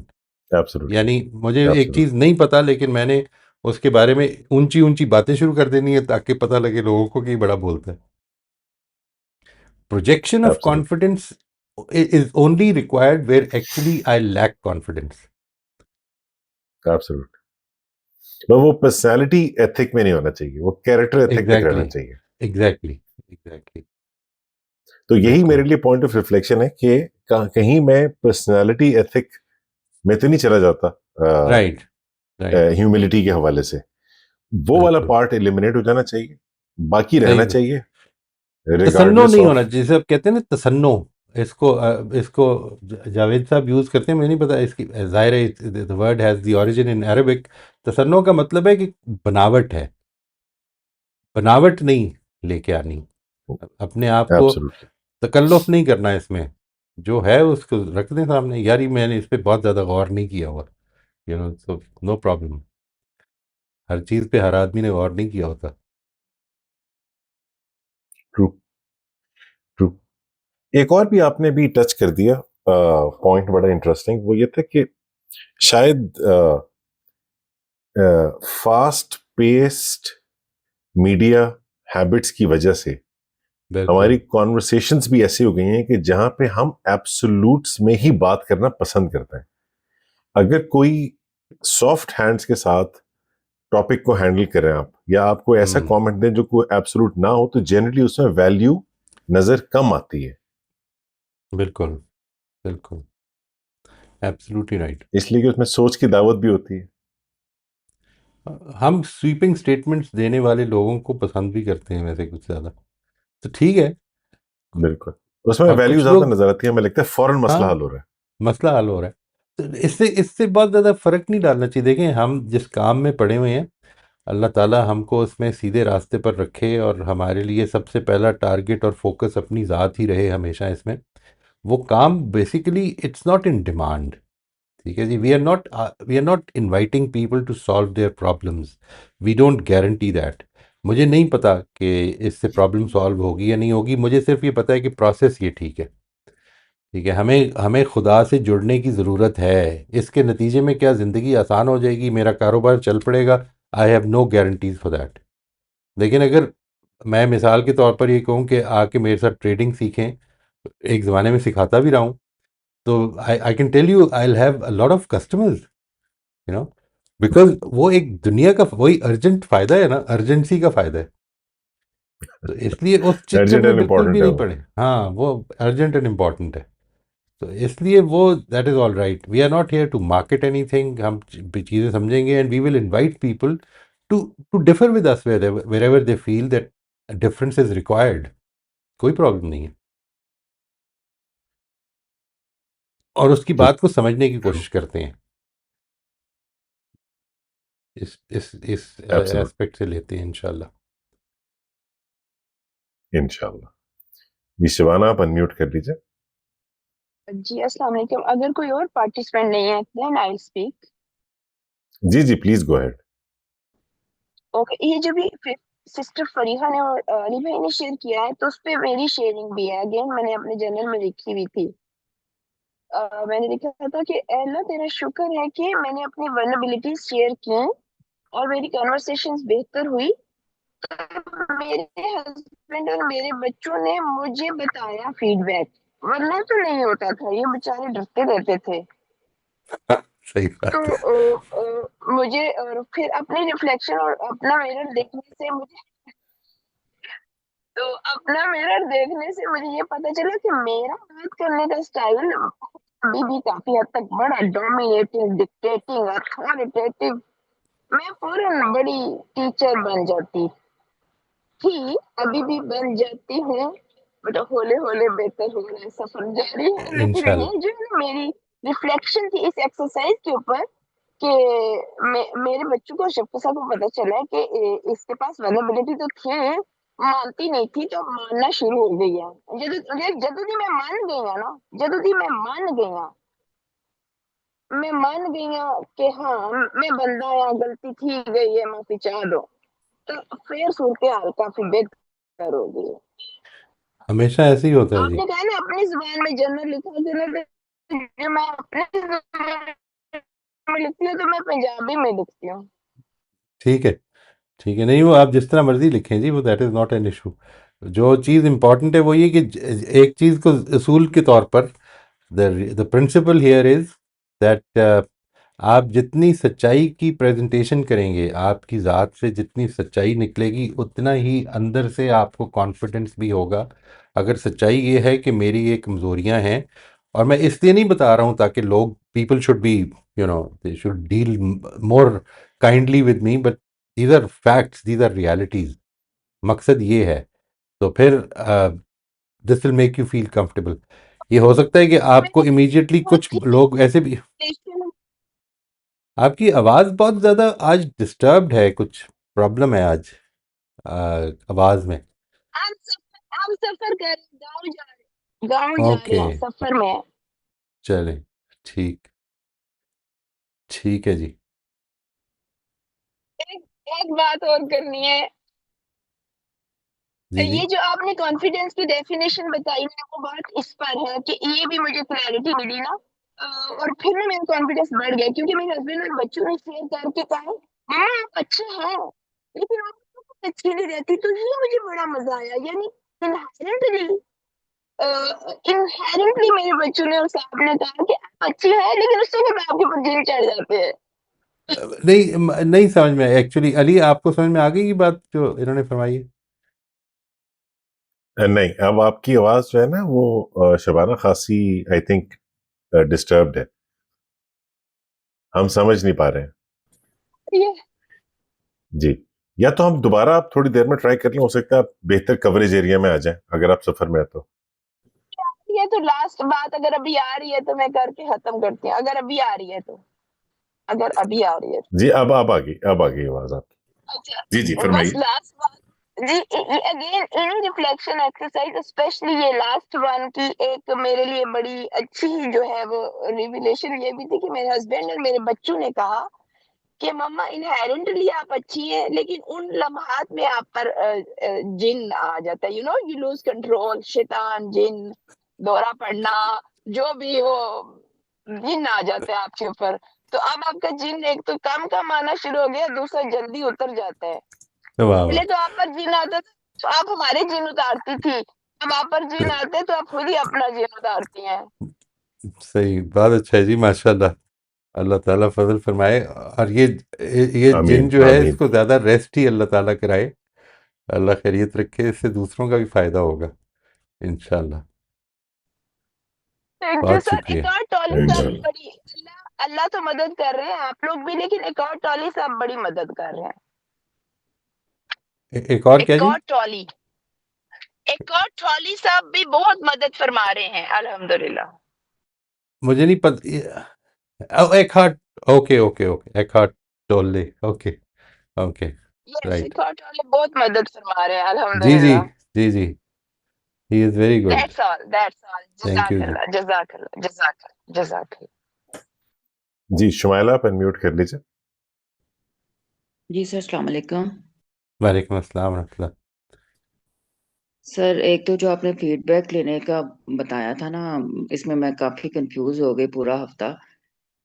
Absolutely. यानी मुझे एक Absolutely. चीज नहीं पता, लेकिन मैंने उसके बारे में ऊंची ऊंची बातें शुरू कर देनी है ताकि पता लगे लोगों को कि बड़ा बोलता है। Projection of Absolutely. Confidence is only required where actually I lack confidence. Absolutely. तो वो पर्सनालिटी एथिक में नहीं होना चाहिए, वो कैरेक्टर एथिक तक रहना एग्जैक्टली, चाहिए। Exactly, exactly. तो यही मेरे बिल्कुल, लिए पॉइंट ऑफ रिफ्लेक्शन है कि कहीं मैं पर्सनालिटी एथिक में तो नहीं चला जाता राइट, राइट, ह्यूमिलिटी के हवाले से। वो वाला बिल्कुल पार्ट एलिमिनेट हो जाना चाहिए, बाकी सही। रहना चाहिए तसन्नो रिगार्डलेस नहीं ऑफ। होना, जैसे आप कहते हैं ना तसन्नो, इसको जावेद साहब यूज करते हैं, मुझे नहीं पता इसकी, जाहिर है the word has the origin in Arabic. तसन्नो का मतलब है कि बनावट है, बनावट नहीं लेके आनी, अपने आप को एब्सोल्युटली तकल्लुफ नहीं करना इसमें, जो है उसको रख दें सामने। यार ये मैंने इस पे बहुत ज़्यादा गौर नहीं किया हुआ, सो नो प्रॉब्लम। हर चीज़ पे हर आदमी ने गौर नहीं किया होता। True, true. एक और भी आपने भी टच कर दिया पॉइंट, बड़ा इंटरेस्टिंग, वो ये था कि शायद फास्ट पेस्ड मीडिया हैबिट्स की वजह से हमारी बिल्कुल, कॉन्वर्सेशंस भी ऐसी हो गई हैं कि जहां पे हम एब्सोल्यूट्स में ही बात करना पसंद करते हैं। अगर कोई सॉफ्ट हैंड्स के साथ टॉपिक को हैंडल करें आप, या आपको ऐसा कमेंट दें जो कोई एब्सोल्यूट ना हो, तो जनरली उसमें वैल्यू नजर कम आती है। बिल्कुल, बिल्कुल, एब्सोल्युटली राइट। इसलिए कि उसमें सोच की दावत भी होती है। हम स्वीपिंग स्टेटमेंट्स देने वाले लोगों को पसंद भी करते हैं वैसे कुछ ज़्यादा, तो ठीक है। बिल्कुल, उसमें और वैल्यू कुछ ज्यादा लोग, नजर आती है, हमें लगता है फौरन मसला हाँ, हल हो रहा है। मसला हल हो रहा है, तो इससे इससे बहुत ज़्यादा फर्क नहीं डालना चाहिए। देखें, हम जिस काम में पड़े हुए हैं, अल्लाह ताला हमको उसमें सीधे रास्ते पर रखे, और हमारे लिए सबसे पहला टारगेट और फोकस अपनी ज़ात ही रहे हमेशा इसमें। वो काम basically it's not in demand. ठीक है जी, we are not inviting people to solve their problems, we don't guarantee that. मुझे नहीं पता कि इससे प्रॉब्लम सॉल्व होगी या नहीं होगी, मुझे सिर्फ ये पता है कि प्रोसेस ये ठीक है। ठीक है, हमें हमें खुदा से जुड़ने की ज़रूरत है। इसके नतीजे में क्या ज़िंदगी आसान हो जाएगी, मेरा कारोबार चल पड़ेगा? I have no guarantees for that. लेकिन अगर मैं मिसाल के तौर पर ये कहूँ कि आके मेरे साथ ट्रेडिंग सीखें, एक ज़माने में सिखाता भी रहा हूँ, तो I I can tell you I will have a lot of customers, you know because वो एक दुनिया का वही अर्जेंट फ़ायदा है ना, अर्जेंसी का फ़ायदा है। तो इसलिए उस चक्कर अर्जेंट में एंड बिल्कुल भी इंपॉर्टेंट है नहीं वो। पड़े। हाँ, वो अर्जेंट एंड इम्पॉर्टेंट है। तो इसलिए वो that is all right, we are not here to market anything. हम चीज़ें समझेंगे and we will invite people to to differ with us wherever they feel that difference is required. कोई problem नहीं है, और उसकी ट्रू, बात को समझने की ट्रू, कोशिश करते हैं, इस एब्सोल्युट, एस्पेक्ट से लेते हैं इंशाल्लाह। इंशाल्लाह। जी शिवाना, आप अनम्यूट कर लीजिए। जी अस्सलाम वालेकुम। अगर कोई और पार्टिसिपेंट नहीं है देन आई विल स्पीक। जी जी, प्लीज गो अहेड। ओके, ये जो भी सिस्टर फरीहा ने और अली भाई ने शेयर किया है, तो उस पे मेरी शेयरिंग भी है। अगेन मैंने अपने जर्नल में लिखी हुई थी। मैंने लिखा था कि "ऐ अल्लाह, तेरा शुक्र है कि मैंने अपनी वल्नरेबिलिटीज शेयर की और मेरी कन्वर्सेशंस बेहतर हुई। मेरे हस्बैंड और मेरे बच्चों ने मुझे बताया फीडबैक, वरना तो नहीं होता था, ये बेचारे डरते रहते थे। सही तो बात है। मुझे फिर अपनी रिफ्लेक्शन और अपना मिरर देखने से मुझे तो अपना मिरर देखने से मुझे ये पता चला कि मेरा बात करने का स्टाइल अभी भी काफी हद तक बड़ा डोमिनेटिंग, डिक्टेटिंग, अथॉरिटेटिव। मैं फौरन बड़ी टीचर बन जाती थी, अभी भी बन जाती हूँ। बट हौले हौले बेहतर हो रहा है, सफर जारी है। लेकिन इंशाल्लाह। ये जो है ना मेरी रिफ्लेक्शन थी इस एक्सरसाइज के ऊपर कि मेरे बच्चों को शिफ्ट को पता चला है कि इसके पास वेलेबिलिटी तो थी, मानती नहीं थी, तो मानना शुरू हो गई है। जदों दी मैं मान गई हूँ ना, जदों दी मैं मान गई हूँ, मैं मान गई हूँ कि हाँ मैं बंदा या गलती थी गई है, माफी चाह दो, तो फिर सूरत हाल काफी बेहतर हो गई है। हमेशा ऐसे ही होता है जी। आपने कहा ना अपनी जुबान में जन्नत लिखो, जन्नत जो मैं अपनी जुबान में लिखती हूँ तो मैं पंजाबी में लिखती हूँ। ठीक है, ठीक है, नहीं वो आप जिस तरह मर्जी लिखें जी, वो that is not an issue. जो चीज़ इम्पॉर्टेंट है वो ये कि एक चीज़ को असूल के तौर पर the principle here is that आप जितनी सच्चाई की प्रेजेंटेशन करेंगे, आपकी ज़ात से जितनी सच्चाई निकलेगी, उतना ही अंदर से आपको कॉन्फिडेंस भी होगा। अगर सच्चाई ये है कि मेरी ये कमज़ोरियाँ हैं, और मैं इसलिए नहीं बता रहा हूँ ताकि लोग people should be they should deal more kindly with me, but these are facts, these are realities. मकसद ये है, तो फिर this will make you feel comfortable. ये हो सकता है कि आपको इमीडिएटली कुछ लोग ऐसे भी। आपकी आवाज़ बहुत ज़्यादा आज डिस्टर्ब्ड है, कुछ प्रॉब्लम है आज आवाज़ में। हम सफर कर गाँव जा रहे ओके, हैं, सफर में है। चलें, ठीक, ठीक है जी। एक एक बात और करनी है। जी जी। ये जो आपने कॉन्फिडेंस की डेफिनेशन बताई ना, वो बात इस पर है कि ये भी मुझे क्लैरिटी मिली ना, और फिर ना मेरा कॉन्फिडेंस बढ़ गया, क्योंकि मेरे हस्बैंड और बच्चों ने शेयर करके कहा मम्मा आप अच्छे हैं, लेकिन आप कुछ अच्छी नहीं रहती, तो ये मुझे बड़ा मजा आया। यानी इनहेरेंटली इनहेरेंटली मेरे बच्चों ने और साहब ने कहा कि आप अच्छी हैं, लेकिन उससे भी आपके ऊपर जीन चढ़ जाते हैं। नहीं नहीं समझ में एक्चुअली, अली आपको समझ में आ गई ये बात जो इन्होंने फरमाई है? नहीं, अब आपकी आवाज जो है ना वो शबाना खासी आई थिंक डिस्टर्ब्ड है, हम समझ नहीं पा रहे हैं। ये जी, या तो हम दोबारा आप थोड़ी देर में ट्राई कर लें, हो सकता है आप बेहतर कवरेज एरिया में आ जाएं अगर आप सफर में हैं तो। ये तो लास्ट बात अगर अभी आ रही है तो मैं करके खत्म करती हूँ, अगर अभी आ रही है तो, अगर अभी आ रही है। जी, अब आ गई आवाज अच्छा, आपकी। जी जी, बस फरमाइए। लास्ट बात जी, अगेन इन्हीं रिफ्लेक्शन एक्सरसाइज, स्पेशली ये लास्ट वन की एक मेरे लिए बड़ी अच्छी जो है वो रिविलेशन ये भी थी कि मेरे हस्बैंड और मेरे बच्चों ने कहा कि मम्मा इनहेरेंटली आप अच्छी हैं, लेकिन उन लम्हात में आप पर जिन आ जाता है, यू लूज कंट्रोल, शैतान, जिन, दौरा पड़ना, जो भी हो, जिन आ जाते हैं आपके ऊपर। तो अब आपका जिन एक तो कम आना शुरू हो गया, दूसरा जल्दी उतर जाता है। वाह वाह। पहले तो आप पर जिन आता था तो आप हमारे जिन उतारती थी, अब आप पर जिन आते हैं तो आप खुद ही अपना जिन उतारती हैं। सही, बहुत अच्छा है जी, माशाल्लाह। अल्लाह ताला फजल फरमाए, और ये जिन आमीन जो है आमीन। इसको ज़्यादा रेस्ट ही अल्लाह ताला कराए। अल्लाह खैरियत रखे, इससे दूसरों का भी फ़ायदा होगा इंशाल्लाह। थैंक यू बहुत सर। एक शुक्रिया। और टॉली साहब इंशाल्लाह। बड़ी, अल्लाह अल्लाह तो मदद कर रहे हैं, आप लोग भी, लेकिन एक और टॉली साहब बड़ी मदद कर रहे हैं। एक और क्या एक जी? और टॉली एक और टॉली साहब भी बहुत मदद फरमा रहे हैं, अल्हम्दुलिल्लाह। मुझे नहीं पता। एक हार्ट। ओके ओके ओके, एक हार्ट टोले। Okay okay. Yes, right. एक और टॉली बहुत मदद फरमा रहे हैं, जी जी। अल्हम्दुलिल्लाह। जी जी। He is very good. That's all, thank you जी। जज़ाकल्लाह, जज़ाकल्लाह, जज़ाकल्लाह, जज़ाकल्लाह। जी, शुमाइला आप अनम्यूट कर लीजिए। जी सर, अस्सलाम वालेकुम। वालेकुम अस्सलाम रहमतुल्लाह। सर, एक तो जो आपने फीडबैक लेने का बताया था ना, इसमें मैं काफ़ी कंफ्यूज हो गई पूरा हफ्ता।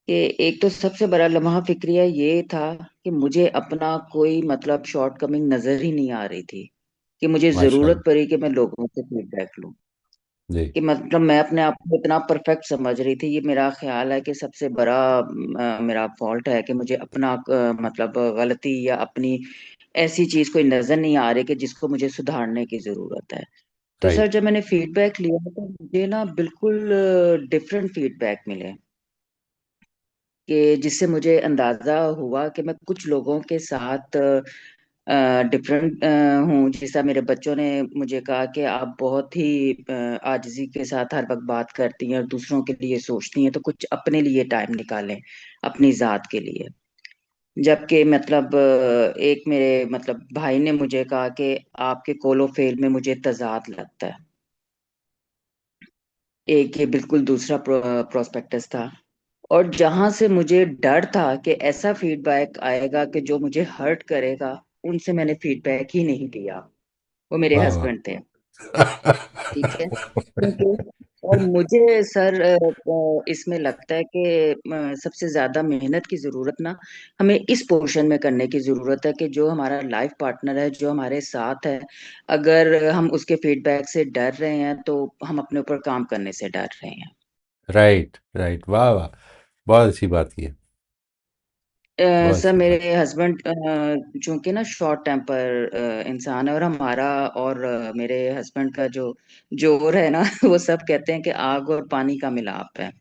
कि एक तो सबसे बड़ा लम्हा फिक्रिया ये था कि मुझे अपना कोई मतलब शॉर्टकमिंग नज़र ही नहीं आ रही थी, कि मुझे ज़रूरत माशाल्लाह। पड़ी कि मैं लोगों से फीडबैक लूँ। जी। कि मतलब मैं अपने आप को इतना परफेक्ट समझ रही थी, ये मेरा ख्याल है कि सबसे बड़ा मेरा फॉल्ट है कि मुझे अपना मतलब गलती या अपनी ऐसी चीज़ कोई नज़र नहीं आ रही कि जिसको मुझे सुधारने की ज़रूरत है। तो सर राइट। जब मैंने फीडबैक लिया तो मुझे ना बिल्कुल डिफरेंट फीडबैक मिले, कि जिससे मुझे अंदाज़ा हुआ कि मैं कुछ लोगों के साथ डिफरेंट हूँ। जैसा मेरे बच्चों ने मुझे कहा कि आप बहुत ही आजिज़ी के साथ हर वक्त बात करती हैं और दूसरों के लिए सोचती हैं, तो कुछ अपने लिए टाइम निकालें, अपनी ज़ात के लिए। जबकि मतलब एक मेरे मतलब भाई ने मुझे कहा कि आपके कोलोफेल में मुझे तज़ाद लगता है। एक ये बिल्कुल दूसरा प्रोस्पेक्टस था। और जहां से मुझे डर था कि ऐसा फीडबैक आएगा कि जो मुझे हर्ट करेगा, उनसे मैंने फीडबैक ही नहीं लिया। वो मेरे वाह वाह। हस्बैंड थे। ठीक है, क्योंकि और मुझे सर इसमें लगता है कि सबसे ज्यादा मेहनत की जरूरत ना हमें इस पोर्शन में करने की जरूरत है कि जो हमारा लाइफ पार्टनर है, जो हमारे साथ है, अगर हम उसके फीडबैक से डर रहे हैं तो हम अपने ऊपर काम करने से डर रहे हैं। राइट राइट, वाह वाह, बहुत अच्छी बात की है, बहुत सर अच्छी बात। मेरे हस्बैंड चूंकि ना शॉर्ट टेम्पर इंसान है, और हमारा और मेरे हस्बैंड का जो जोर है ना वो सब कहते हैं कि आग और पानी का मिलाप है।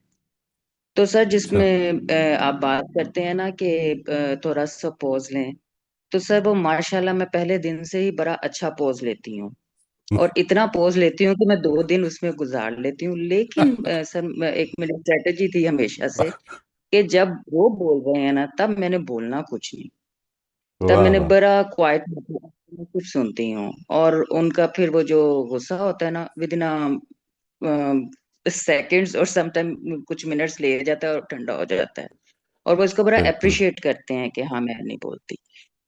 तो सर अच्छा। जिसमें आप बात करते हैं ना कि थोड़ा सा पॉज लें, तो सर वो माशाल्लाह मैं पहले दिन से ही बड़ा अच्छा पॉज लेती हूँ। और इतना पॉज लेती हूँ कि मैं 2 दिन उसमें गुजार लेती हूँ। लेकिन सर एक मेरी स्ट्रेटेजी थी हमेशा से कि जब वो बोल रहे हैं ना, तब मैंने बोलना कुछ नहीं। तब वाह मैंने वाह। बड़ा क्वाइट कुछ सुनती हूँ, और उनका फिर वो जो गुस्सा होता है ना, विद इन सेकंड्स और समटाइम कुछ मिनट्स ले जाता है और ठंडा हो जाता है। और वो इसको बड़ा बिल्कुल। अप्रिशिएट करते हैं कि हाँ मैं नहीं बोलती।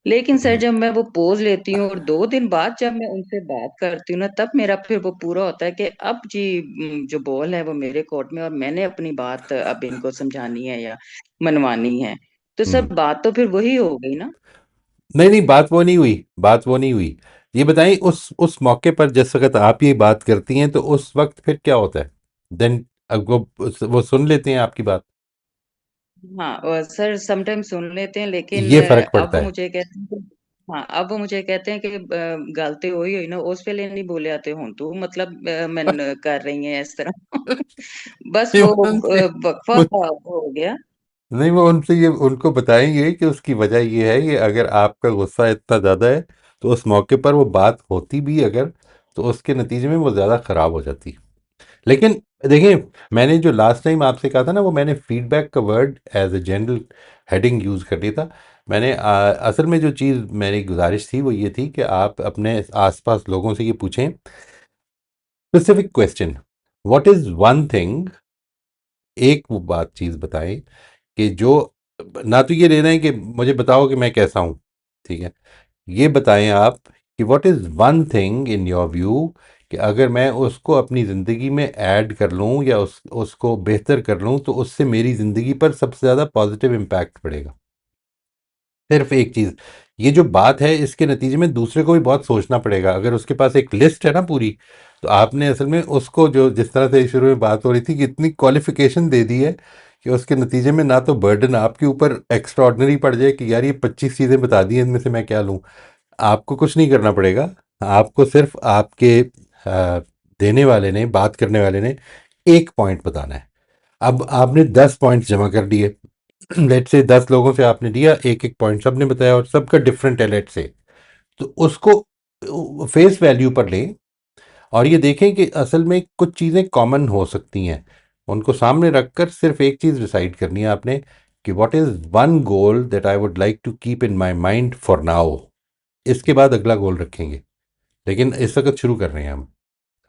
लेकिन सर जब मैं वो पोज लेती हूँ और 2 दिन बाद जब मैं उनसे बात करती हूँ ना, तब मेरा फिर वो पूरा होता है कि अब जी जो बॉल है वो मेरे कोर्ट में, और मैंने अपनी बात अब इनको समझानी है या मनवानी है। तो सर हम्म। बात तो फिर वही हो गई ना। नहीं नहीं, बात वो नहीं हुई, बात वो नहीं हुई। ये बताइए, उस मौके पर जिस वक्त आप ये बात करती हैं तो उस वक्त फिर क्या होता है? देन वो सुन लेते हैं आपकी बात? हाँ, और सर समटाइम सुन लेते हैं, लेकिन ये फर्क अब पड़ता वो है। मुझे कहते हैं हाँ, अब वो मुझे कहते हैं कि गलती हुई हुई ना उस वेले नहीं बोले आते हूँ तू मतलब मन कर रही है इस तरह बस नहीं, वो वो उनसे वक्फा उन- हो गया। नहीं, वो उनसे ये उनको बताएंगे कि उसकी वजह ये है कि अगर आपका गुस्सा इतना ज़्यादा है तो उस मौके पर वो बात होती भी अगर, तो उसके नतीजे में वो ज़्यादा ख़राब हो जाती है। लेकिन देखिए, मैंने जो लास्ट टाइम आपसे कहा था ना, वो मैंने फीडबैक का word as a general heading use कर लिया था। मैंने असल में जो चीज़ मेरी गुजारिश थी वो ये थी कि आप अपने आसपास लोगों से ये पूछें, specific question, what is one thing, एक वो बात चीज़ बताएं कि जो, ना तो ये लेना है कि मुझे बताओ कि मैं कैसा हूँ, ठीक है, ये बताएं आप कि what is one thing in your view कि अगर मैं उसको अपनी ज़िंदगी में ऐड कर लूँ या उसको बेहतर कर लूँ तो उससे मेरी ज़िंदगी पर सबसे ज़्यादा पॉजिटिव इम्पैक्ट पड़ेगा। सिर्फ एक चीज़, ये जो बात है इसके नतीजे में दूसरे को भी बहुत सोचना पड़ेगा। अगर उसके पास एक लिस्ट है ना पूरी, तो आपने असल में उसको, जो जिस तरह से शुरू में बात हो रही थी कि इतनी क्वालिफिकेशन दे दी है कि उसके नतीजे में ना तो बर्डन आपके ऊपर एक्स्ट्रा ऑर्डनरी पड़ जाए कि यार ये 25 चीज़ें बता दी हैं, इनमें से मैं क्या लूँ। आपको कुछ नहीं करना पड़ेगा। आपको सिर्फ आपके देने वाले ने, बात करने वाले ने एक पॉइंट बताना है। अब आपने 10 पॉइंट जमा कर दिए, लेट से 10 लोगों से आपने दिया, एक एक पॉइंट सबने बताया और सबका डिफरेंट है लेट से, तो उसको फेस वैल्यू पर लें और ये देखें कि असल में कुछ चीज़ें कॉमन हो सकती हैं। उनको सामने रखकर सिर्फ एक चीज़ डिसाइड करनी है आपने कि what is one goal that I would like to keep in my mind for now. इसके बाद अगला गोल रखेंगे, लेकिन इस वक्त शुरू कर रहे हैं हम।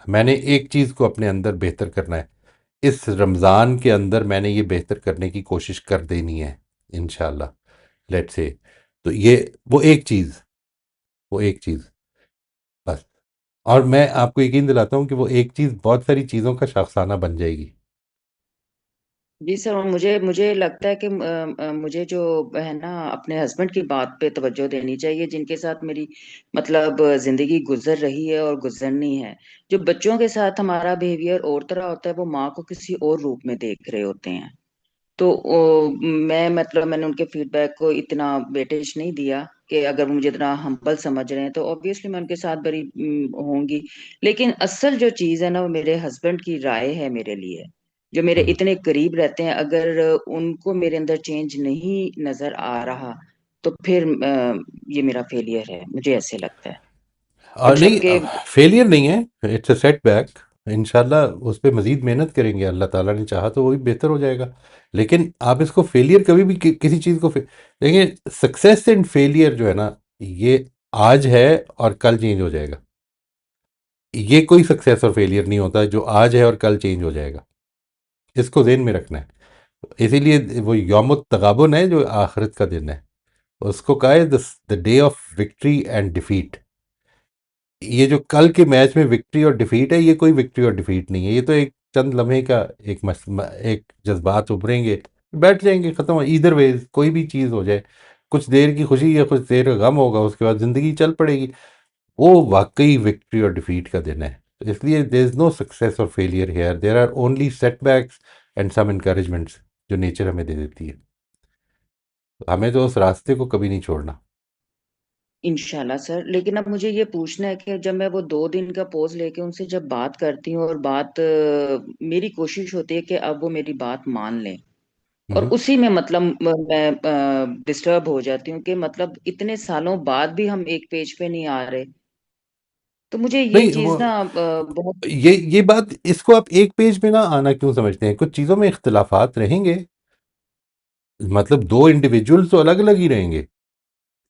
मैंने एक चीज़ को अपने अंदर बेहतर करना है, इस रमज़ान के अंदर मैंने ये बेहतर करने की कोशिश कर देनी है, इंशाल्लाह, लेट्स से। तो ये वो एक चीज़, वो एक चीज़ बस। और मैं आपको यकीन दिलाता हूँ कि वो एक चीज़ बहुत सारी चीज़ों का शाखसाना बन जाएगी। जी सर, और मुझे मुझे लगता है कि मुझे जो है ना अपने हस्बैंड की बात पे तवज्जो देनी चाहिए, जिनके साथ मेरी मतलब जिंदगी गुजर रही है और गुजरनी है। जो बच्चों के साथ हमारा बिहेवियर और तरह होता है, वो माँ को किसी और रूप में देख रहे होते हैं। तो मैं मतलब मैंने उनके फीडबैक को इतना वेटेज नहीं दिया कि अगर वो मुझे इतना हम्बल समझ रहे हैं तो ऑब्वियसली मैं उनके साथ बड़ी होंगी। लेकिन असल जो चीज़ है ना, वो मेरे हस्बैंड की राय है मेरे लिए, जो मेरे हम्म। इतने करीब रहते हैं। अगर उनको मेरे अंदर चेंज नहीं नजर आ रहा, तो फिर ये मेरा फेलियर है, मुझे ऐसे लगता है। और मतलब नहीं, कि फेलियर नहीं है, इट्स अ सेटबैक। इंशाल्लाह उस पे मज़ीद मेहनत करेंगे, अल्लाह ताला ने चाहा तो वो भी बेहतर हो जाएगा। लेकिन आप इसको फेलियर कभी भी किसी चीज़ को देखिए, सक्सेस एंड फेलियर जो है ना, ये आज है और कल चेंज हो जाएगा। ये कोई सक्सेस और फेलियर नहीं होता जो आज है और कल चेंज हो जाएगा। इसको ज़हन में रखना है। इसीलिए वो यौम तगाबुन है जो आखिरत का दिन है, उसको कहा है the day of victory and defeat. ये जो कल के मैच में विक्ट्री और डिफीट है, ये कोई विक्ट्री और डिफीट नहीं है, ये तो एक चंद लम्हे का एक जज्बात उभरेंगे, बैठ जाएंगे, खत्म। इधर वे कोई भी चीज़ हो जाए, कुछ देर की खुशी या कुछ देर का गम होगा, उसके बाद ज़िंदगी चल पड़ेगी। वो वाकई विक्ट्री और डिफीट का दिन है। तो इसलिए देर इज़ नो सक्सेस और failure here, there are only setbacks and some encouragements जो नेचर हमें दे देती है। तो हमें तो उस रास्ते को कभी नहीं छोड़ना। इंशाल्लाह सर। लेकिन अब मुझे ये पूछना है कि जब मैं वो 2 दिन का पोज लेके उनसे जब बात करती हूँ और मेरी कोशिश होती है कि अब वो मेरी बात मान लें, और हम्म। उसी में मतलब मैं डिस्टर्ब हो जाती हूँ कि मतलब इतने सालों बाद भी हम एक पेज पे नहीं आ रहे। तो मुझे ये नहीं, वो चीज ना बहुत। ये बात, इसको आप एक पेज में ना आना क्यों समझते हैं? कुछ चीज़ों में इख्तलाफात रहेंगे, मतलब दो इंडिविजुअल्स तो अलग अलग ही रहेंगे,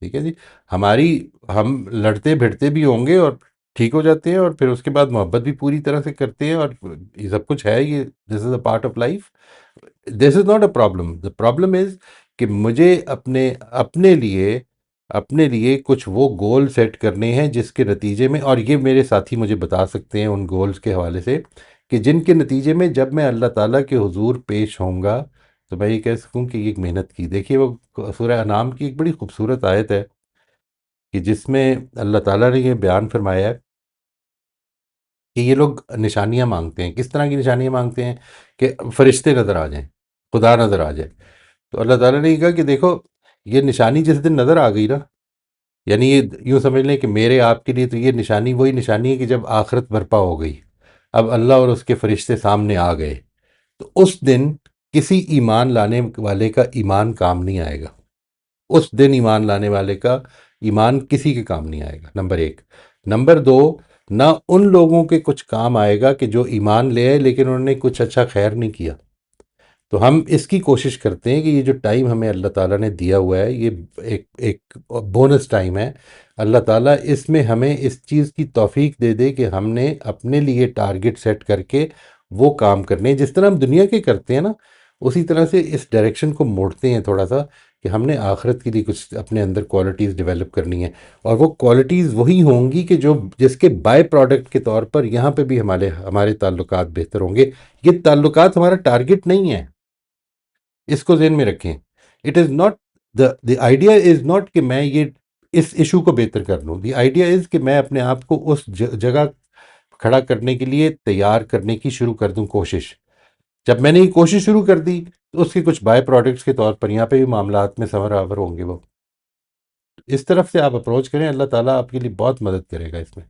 ठीक है जी। हमारी हम लड़ते भिड़ते भी होंगे और ठीक हो जाते हैं, और फिर उसके बाद मोहब्बत भी पूरी तरह से करते हैं, और ये सब कुछ है, ये this is a part of life. This is not a problem. The problem is कि मुझे अपने लिए कुछ वो गोल सेट करने हैं जिसके नतीजे में, और ये मेरे साथी मुझे बता सकते हैं उन गोल्स के हवाले से, कि जिनके नतीजे में जब मैं अल्लाह ताला के हुजूर पेश होऊंगा तो मैं ये कह सकूं कि ये एक मेहनत की। देखिए, वो सूरह अनाम की एक बड़ी खूबसूरत आयत है कि जिसमें अल्लाह ताला ने ये बयान फरमाया है कि ये लोग निशानियां मांगते हैं। किस तरह की निशानियां मांगते हैं? कि फरिश्ते नज़र आ जाएं, खुदा नज़र आ जाए। तो अल्लाह ताला ने ये कहा कि देखो, ये निशानी जिस दिन नज़र आ गई ना, यानी ये यूं समझ लें कि मेरे आपके लिए तो ये निशानी वही निशानी है कि जब आखिरत बर्पा हो गई, अब अल्लाह और उसके फरिश्ते सामने आ गए, तो उस दिन किसी ईमान लाने वाले का ईमान काम नहीं आएगा। उस दिन ईमान लाने वाले का ईमान किसी के काम नहीं आएगा, नंबर एक। नंबर दो, ना उन लोगों के कुछ काम आएगा कि जो ईमान ले आए लेकिन उन्होंने कुछ अच्छा खैर नहीं किया। तो हम इसकी कोशिश करते हैं कि ये जो टाइम हमें अल्लाह ताला ने दिया हुआ है, ये एक एक बोनस टाइम है। अल्लाह ताला इसमें हमें इस चीज़ की तौफीक दे दे कि हमने अपने लिए टारगेट सेट करके वो काम करने हैं जिस तरह हम दुनिया के करते हैं ना, उसी तरह से इस डायरेक्शन को मोड़ते हैं थोड़ा सा, कि हमने आखिरत के लिए कुछ अपने अंदर क्वालिटीज़ डेवलप करनी है। और वो क्वालिटीज़ वही होंगी कि जो जिसके बाय प्रोडक्ट के तौर पर यहाँ पे भी हमारे हमारे ताल्लुकात बेहतर होंगे। ये ताल्लुकात हमारा टारगेट नहीं है, इसको ज़हन में रखें। It is not the idea is not कि मैं ये इस इशू को बेहतर कर लूँ। द आइडिया इज़ कि मैं अपने आप को उस जगह खड़ा करने के लिए तैयार करने की शुरू कर दूँ कोशिश। जब मैंने ये कोशिश शुरू कर दी तो उसके कुछ बाय प्रोडक्ट्स के तौर पर यहाँ पे भी मामलात में सवर आवर होंगे। वो इस तरफ से आप अप्रोच करें, अल्लाह ताला आपके लिए बहुत मदद करेगा इसमें।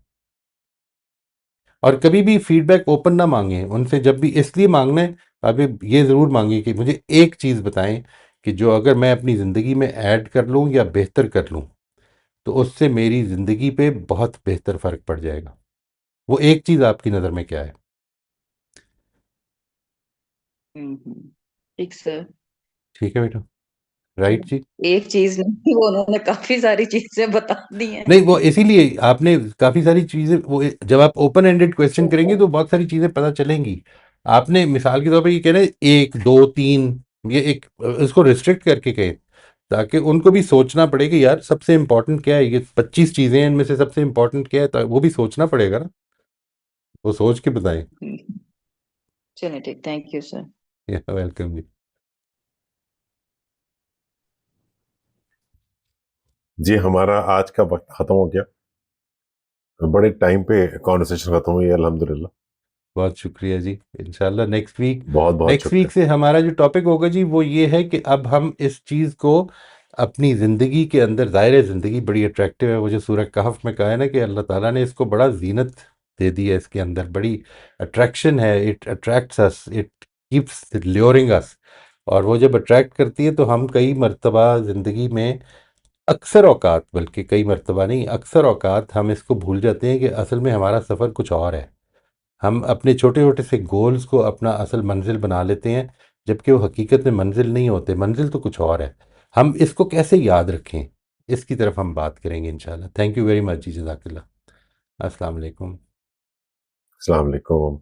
और कभी भी फीडबैक ओपन ना मांगें उनसे, जब भी इसलिए मांगना है, अभी ये ज़रूर मांगे कि मुझे एक चीज़ बताएं कि जो अगर मैं अपनी ज़िंदगी में ऐड कर लूँ या बेहतर कर लूँ तो उससे मेरी ज़िंदगी पे बहुत बेहतर फ़र्क पड़ जाएगा। वो एक चीज़ आपकी नज़र में क्या है? ठीक सर। ठीक है बेटा, राइट जी। एक चीज नहीं, वो उन्होंने काफी सारी चीजें बता दी हैं। नहीं, वो इसीलिए आपने काफ़ी सारी चीज़ें, वो जब आप ओपन एंडेड क्वेश्चन करेंगे तो बहुत सारी चीज़ें पता चलेंगी। आपने मिसाल के तौर पे ये कह रहे हैं एक दो तीन, ये एक इसको रिस्ट्रिक्ट करके कहें ताकि उनको भी सोचना पड़े कि यार सबसे इंपॉर्टेंट क्या है। ये 25 चीज़ें हैं, इनमें से सबसे इंपॉर्टेंट क्या है, तो वो भी सोचना पड़ेगा ना, वो सोच के बताएं। चलिए ठीक, थैंक यू सर। वेलकम जी। जी, हमारा आज का वक्त खत्म हो गया। बड़े टाइम पे कॉन्वर्सेशन खत्म हुई, अल्हम्दुलिल्लाह। बहुत शुक्रिया जी। इंशाल्लाह नेक्स्ट वीक, बहुत बहुत नेक्स्ट वीक शुक्रिया। से हमारा जो टॉपिक होगा जी वो ये है कि अब हम इस चीज़ को अपनी ज़िंदगी के अंदर, ज़ाहिर है ज़िंदगी बड़ी अट्रैक्टिव है, वो जो सूरह कहफ में कहा है ना कि अल्लाह ताला ने इसको बड़ा जीनत दे दी है, इसके अंदर बड़ी अट्रैक्शन है, it attracts us, it keeps luring us. और वो जब अट्रैक्ट करती है तो हम कई मर्तबा ज़िंदगी में अक्सर औकात, बल्कि कई मर्तबा नहीं, अक्सर औकात हम इसको भूल जाते हैं कि असल में हमारा सफ़र कुछ और है। हम अपने छोटे छोटे से गोल्स को अपना असल मंजिल बना लेते हैं, जबकि वो हकीकत में मंजिल नहीं होते, मंजिल तो कुछ और है। हम इसको कैसे याद रखें, इसकी तरफ हम बात करेंगे इंशाल्लाह। थैंक यू वेरी मच जी, जज़ाकल्लाह। अस्सलाम वालेकुम। अस्सलाम वालेकुम।